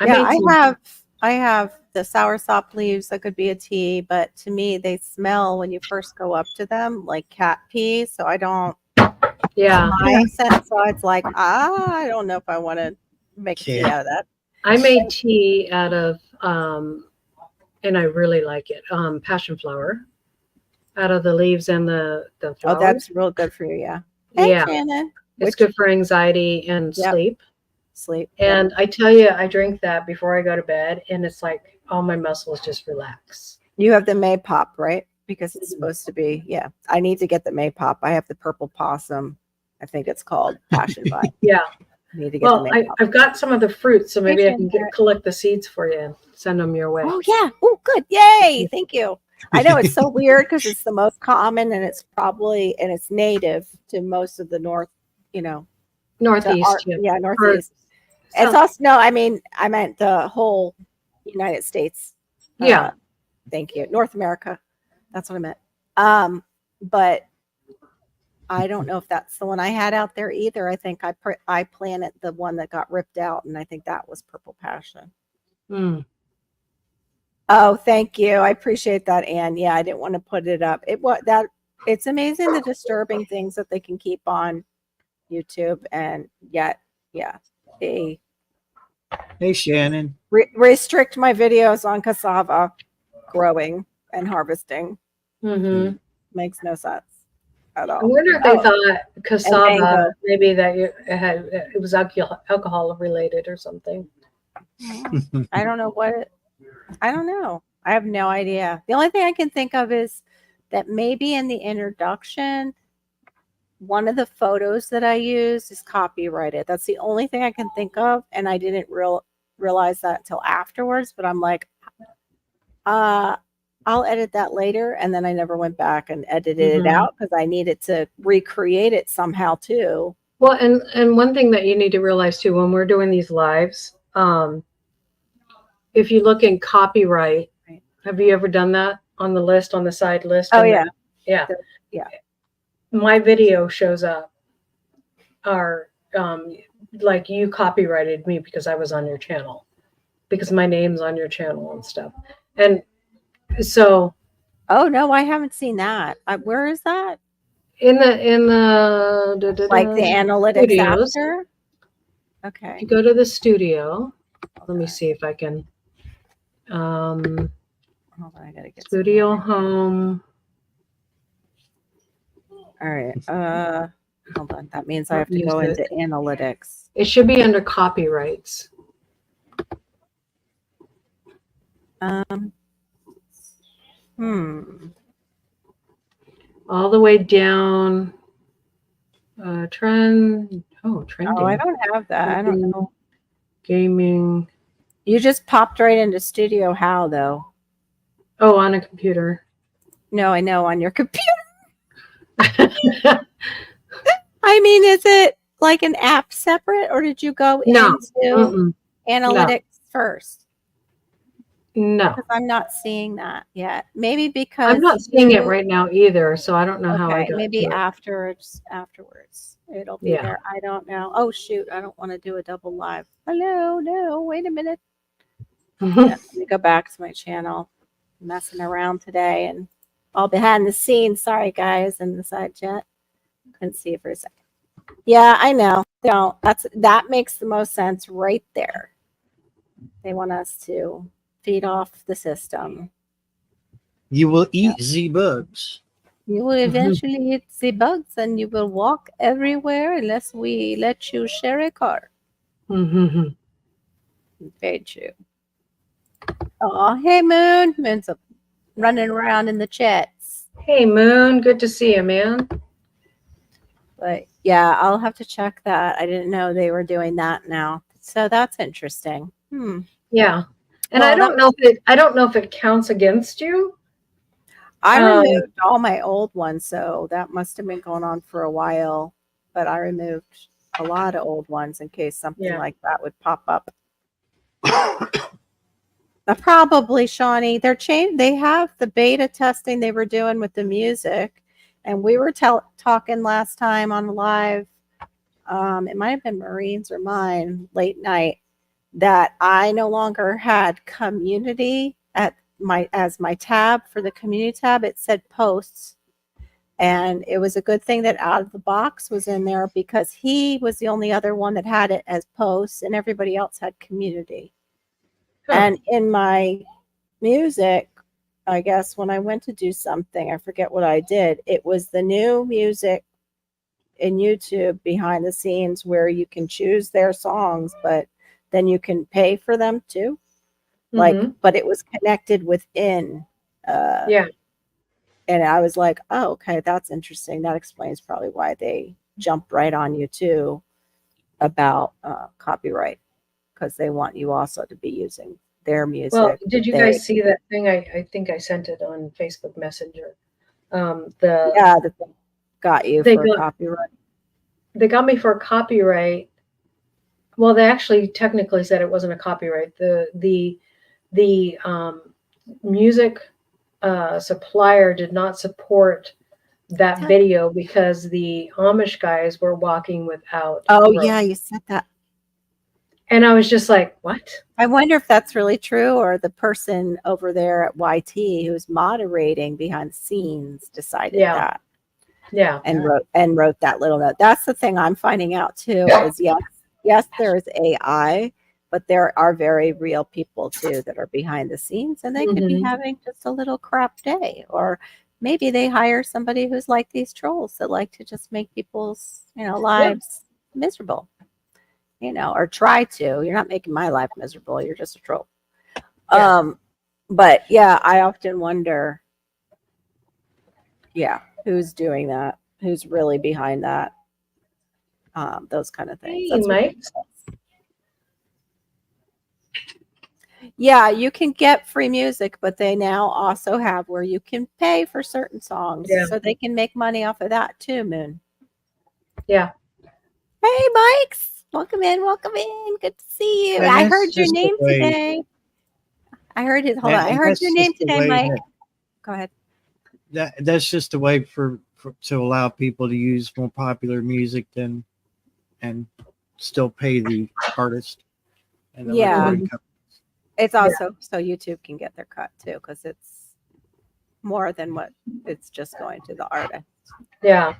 I Yeah, made some- I have the soursop leaves that could be a tea, but to me they smell when you first go up to them like cat pee. So I don't Yeah. so it's like, I don't know if I want to make a tea Yeah. out of that. I made tea out of and I really like it. Passion flower out of the leaves and the Oh, flowers. that's real good for you, yeah. Hey, Yeah. Shannon. It's good for anxiety and Yep. sleep. Sleep. And I tell you, I drink that before I go to bed, and it's like all my muscles just relax. You have the Maypop, right? Because it's supposed to be, yeah. I need to get the Maypop. I have the purple possum. I think it's called passion vine. Yeah. I need to get Well, the Maypop. I've got some of the fruits, so maybe I can Shannon. collect the seeds for you and send them your way. Oh yeah. Oh good. Yay. Thank you. I know it's so weird because it's the most common and it's native to most of the north, to Northeast. our- yeah. northeast. It's also I meant the whole United States. Yeah. Thank you. North America. That's what I meant. But I don't know if that's the one I had out there either. I think I planted the one that got ripped out, and I think that was purple passion. Mm. Oh, thank you. I appreciate that, Anne. Yeah, I didn't want to put it up. It's amazing the disturbing things that they can keep on YouTube, and yet, yeah, they Hey, Shannon. restrict my videos on cassava growing and harvesting. Mm-hmm. Makes no sense at I all. wonder if they Oh, thought cassava, mango. maybe that it was alcohol related or something. I don't know what I don't know. I have no idea. The only thing I can think of is that maybe in the introduction, one of the photos that I used is copyrighted. That's the only thing I can think of, and I didn't realize that until afterwards. But I'm like, I'll edit that later, and then I never went back and edited it out because I needed to recreate it somehow too. Well, and one thing that you need to realize too, when we're doing these lives, if you look in copyright, Right. have you ever done that on the list, on the side list? Oh And yeah, yeah. Yeah. My video shows up, or like you copyrighted me because I was on your channel, because my name's on your channel and stuff. And so Oh no, I haven't seen that. Where is that? in the Like the analytics studios, after? if Okay. you go to the studio, let me Okay. see if I can. Hold on, I gotta get some Studio more. home. All right. Hold on. That means I Not have to go music. into analytics. It should be under copyrights. All the way down. Trend. Oh, trending. Oh, I don't have that. I don't know. Gaming. You just popped right into Studio How though. Oh, on a computer. No, I know on your computer. I mean, is it like an app separate, or did you go No. into analytics first? No. Because I'm not seeing that yet. Maybe because I'm not seeing it right now either, so I don't know how I okay, got maybe to it. afterwards it'll be Yeah. there. I don't know. Oh shoot, I don't want to do a double live. Hello, no, wait a minute. Yeah, let me go back to my channel. I'm messing around today and all behind the scenes. Sorry guys in the side chat. Couldn't see it for a second. Yeah, I know. They don't. That makes the most sense right there. They want us to feed off the system. You will eat the bugs. You will eventually hit the bugs and you will walk everywhere unless we let you share a car. Very true. Oh, hey Moon. Moon's running around in the chats. Hey, Moon. Good to see you, man. But yeah, I'll have to check that. I didn't know they were doing that now. So that's interesting. Yeah. And Well, I don't know if it counts against you. I removed all my old ones, so that must have been going on for a while. But I removed a lot of old ones in case something like that would pop up. Probably, Shawnee. They have the beta testing they were doing with the music, and we were talking last time on live. It might have been Marine's or mine late night that I no longer had community as my tab for the community tab. It said posts, and it was a good thing that Out of the Box was in there because he was the only other one that had it as posts, and everybody else had community. And in my music, I guess when I went to do something, I forget what I did. It was the new music in YouTube behind the scenes where you can choose their songs, but then you can pay for them too. But it was connected within. And I was like, oh, okay, that's interesting. That explains probably why they jumped right on you too about copyright, because they want you also to be using their music. Well, did you guys see that thing? I think I sent it on Facebook Messenger. That got you for copyright. They got me for copyright. Well, they actually technically said it wasn't a copyright. The music supplier did not support that video because the Amish guys were walking without. Oh yeah, you said that. And I was just like, what? I wonder if that's really true, or the person over there at YT who's moderating behind the scenes decided that. Yeah. And wrote that little note. That's the thing I'm finding out too, is yes, there is AI, but there are very real people too that are behind the scenes, and they could be having just a little crap day, or maybe they hire somebody who's like these trolls that like to just make people's lives miserable, or try to. You're not making my life miserable. You're just a troll. Yeah. But yeah, I often wonder, yeah, who's doing that? Who's really behind that? Those kind of things. Hey, That's Mike. Yeah, you can get free music, but they now also have where you can pay for certain songs, Yeah. so they can make money off of that too, Moon. Yeah. Hey, Mikes, welcome in, welcome in. Good to see you. And I that's heard your just the name way. today. I heard it. Hold on, I And heard your that's name just the today, way Mike. that, Go ahead. that's just a way for to allow people to use more popular music than and still pay the artist and the Yeah. recording company. It's also so YouTube can get their cut too, because it's more than what it's just going to the artist. Yeah.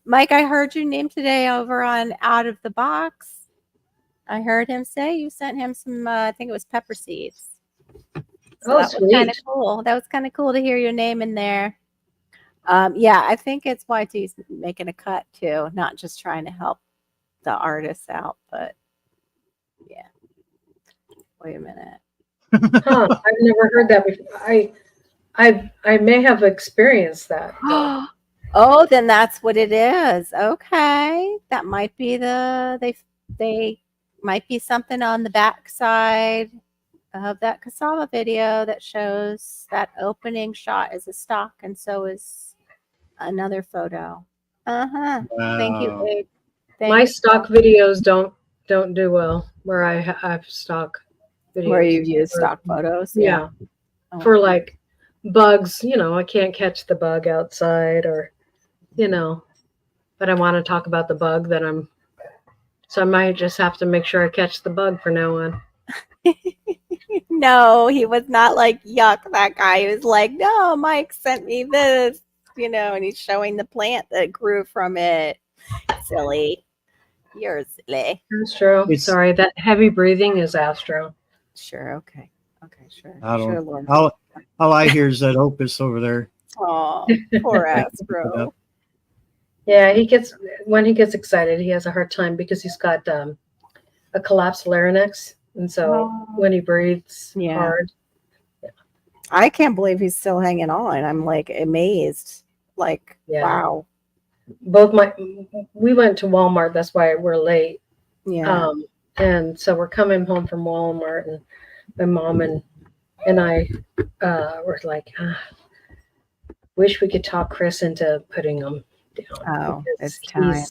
Mike, I heard your name today over on Out of the Box. I heard him say you sent him some, I think it was pepper seeds. So that was kind of Sweet. cool. That was kind of cool to hear your name in there. Yeah, I think it's YT's making a cut too, not just trying to help the artists out, but yeah. Wait a minute. Huh. I've never heard that before. I may have experienced that. Though. Oh, then that's what it is. Okay. That might be they might be something on the backside of that cassava video that shows that opening shot is a stock, and so is another photo. Uh-huh. Thank you, Wow. Abe. My Thanks. stock videos don't do well where I have stock videos. Where you use Or- stock photos. Yeah. Oh, For like bugs, I can't catch the bug outside or, but I want to talk about the bug so I might just have to make sure I catch the bug from now on. no, he was not like, yuck, that guy. He was like, no, Mike sent me this, and he's showing the plant that grew from it. Silly. You're silly. Astro. It's- Sorry, that heavy breathing is Astro. Sure, okay. Okay, sure. I Sure, don't. Lord. All I hear is that Opus over there. Oh, poor Astro. Yeah, when he gets excited, he has a hard time because he's got a collapsed larynx. And so when he breathes Yeah. hard. I can't believe he's still hanging on. I'm like amazed. Like, Yeah. wow. We went to Walmart. That's why we're late. Yeah. And so we're coming home from Walmart, and my mom and I were like, wish we could talk Chris into putting him down. Oh, because it's time.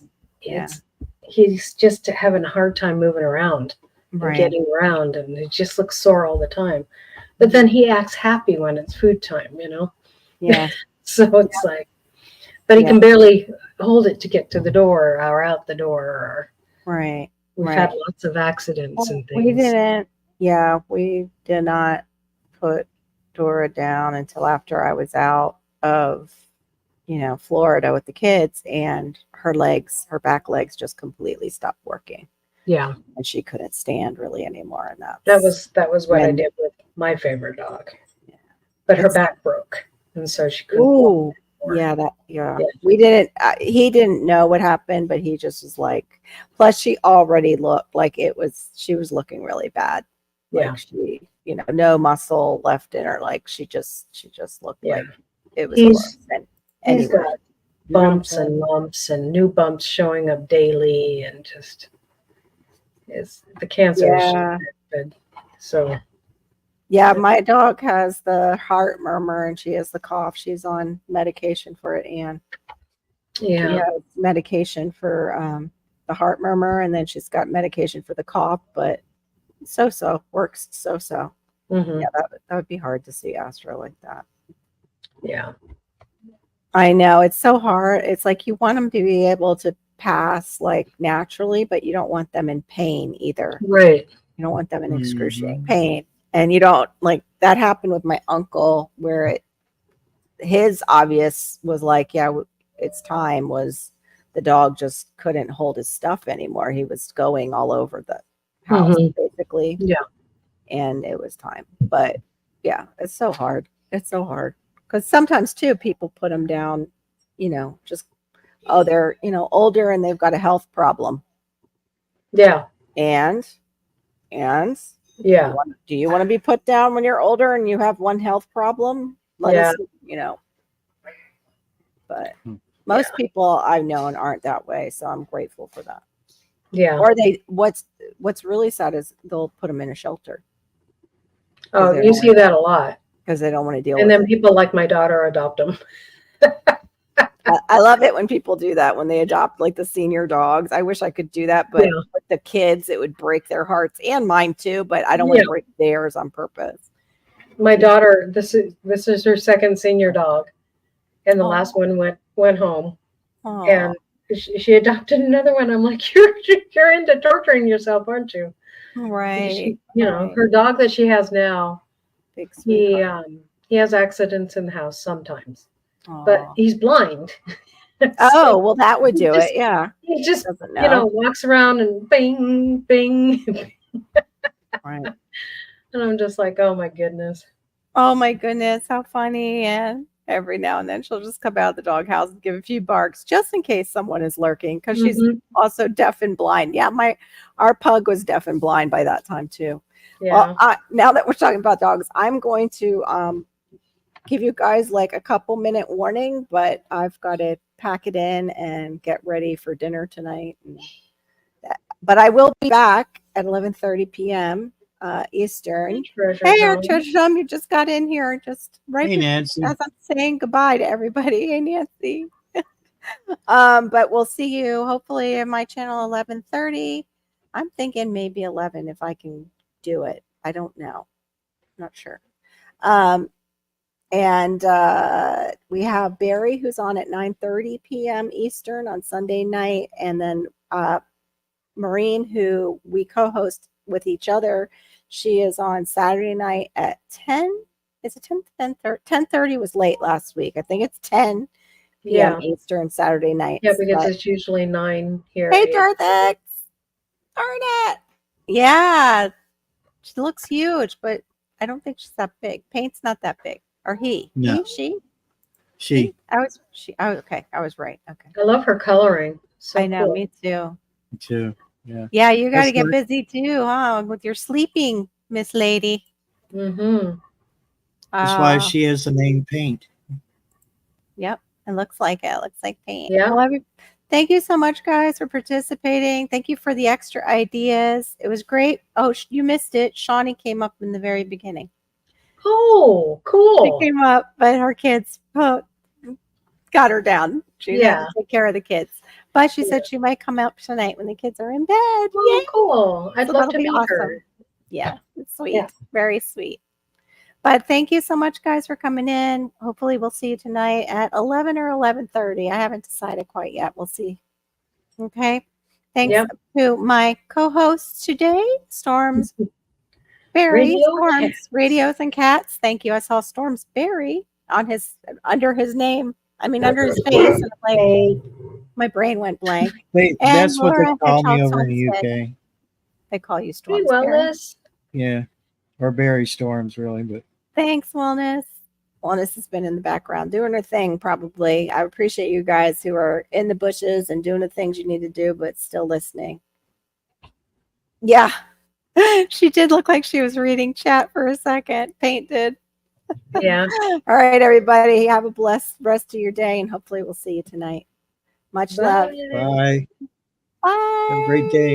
He's just having a hard time moving around and Right. getting around, and he just looks sore all the time. But then he acts happy when it's food time, Yeah. So it's like, but he can barely hold it to get to the door or out the door. Or Right. we've had lots of accidents and things. We did not put Dora down until after I was out of, Florida with the kids, and her back legs just completely stopped working. Yeah. And she couldn't stand really anymore. And that was what I did with my favorite dog. Yeah. But her back broke, and so she couldn't. Ooh. Yeah, we didn't, he didn't know what happened, but he just was like, plus she already looked like she was looking really bad. Like she, no muscle left in her. Like she just looked like it was worse. And he's got bumps and lumps and new bumps showing up daily, and just the cancer is good. So yeah, my dog has the heart murmur and she has the cough. She's on medication for it, and she has medication for the heart murmur, and then she's got medication for the cough, but works so. Mm-hmm. Yeah, that would be hard to see Astro like that. Yeah, I know, it's so hard. It's like you want them to be able to pass like naturally, but you don't want them in pain either. Right. You don't want them in excruciating pain. And you don't, like, that happened with my uncle, where his obvious was like, yeah, it's time, was the dog just couldn't hold his stuff anymore. He was going all over the house, basically. Yeah. And it was time. But yeah, it's so hard. It's so hard. Because sometimes too, people put them down, just, they're, older and they've got a health problem. Yeah. And Yeah. Do you want to be put down when you're older and you have one health problem? Let Yeah. us, but most people I've known aren't that way. So I'm grateful for that. Yeah. Or what's really sad is they'll put them in a shelter. Oh, you see that a lot. Because they don't want to deal And with then it. people like my daughter adopt them. I love it when people do that, when they adopt like the senior dogs. I wish I could do that, but with the kids, it would break their hearts and mine too, but I don't want to break theirs on purpose. My daughter, this is her second senior dog. And the last one went home. And she adopted another one. I'm like, you're into torturing yourself, aren't you? Right. Her dog that she has now, Big he has accidents in the house sometimes. But he's blind. So well, that would do it. Yeah. He just, walks around and bing, bing. Right. And I'm just like, oh my goodness. Oh my goodness, how funny. And every now and then she'll just come out of the doghouse and give a few barks just in case someone is lurking, because she's also deaf and blind. Yeah, our pug was deaf and blind by that time too. Yeah. Well, now that we're talking about dogs, I'm going to give you guys like a couple minute warning, but I've got to pack it in and get ready for dinner tonight. But I will be back at 11:30 p.m. Eastern. Hey, our treasure chum, you just got in here just right as I'm saying goodbye to everybody. Hey, Nancy. But we'll see you hopefully in my channel 11:30. I'm thinking maybe 11 if I can do it. I don't know. Not sure. And we have Barry, who's on at 9:30 p.m. Eastern on Sunday night, and then Maureen, who we co-host with each other. She is on Saturday night at 10. Is it 10? 10:30 was late last week. I think it's 10 p.m. Eastern Saturday night. Yeah, because it's usually 9 here. Hey, Darth. Darn it. Yeah. She looks huge, but I don't think she's that big. Paint's not that big. Or he? No. She. Okay. I was right. Okay. I love her coloring. So I know. cool. Me too. Me too. Yeah. Yeah, you got to get busy too, huh? With your sleeping, Miss Lady. Mm-hmm. That's why she has the name Paint. Yep. It looks like it. It looks like paint. Yeah. Well, thank you so much, guys, for participating. Thank you for the extra ideas. It was great. Oh, you missed it. Shawnee came up in the very beginning. Oh, cool. She came up, but her kids got her down. She had to take care of the kids. But she said she might come out tonight when the kids are in bed. Oh, cool. I'd love to meet her. Yeah, it's sweet. Yeah. Very sweet. But thank you so much, guys, for coming in. Hopefully we'll see you tonight at 11 or 11:30. I haven't decided quite yet. We'll see. Okay. Thanks to my co-hosts today, Storms Barry, Radios and Cats. Thank you. I saw Storms Barry under his name. I mean, under his face. And like, my brain went blank. Wait, that's what they call me over in the UK. They call you Storms. Hey, Wellness. Yeah. Or Barry Storms, really. But thanks, Wellness. Wellness has been in the background doing her thing, probably. I appreciate you guys who are in the bushes and doing the things you need to do, but still listening. Yeah. She did look like she was reading chat for a second. Paint did. Yeah. All right, everybody. Have a blessed rest of your day, and hopefully we'll see you tonight. Much love. Bye. Bye. Have a great day.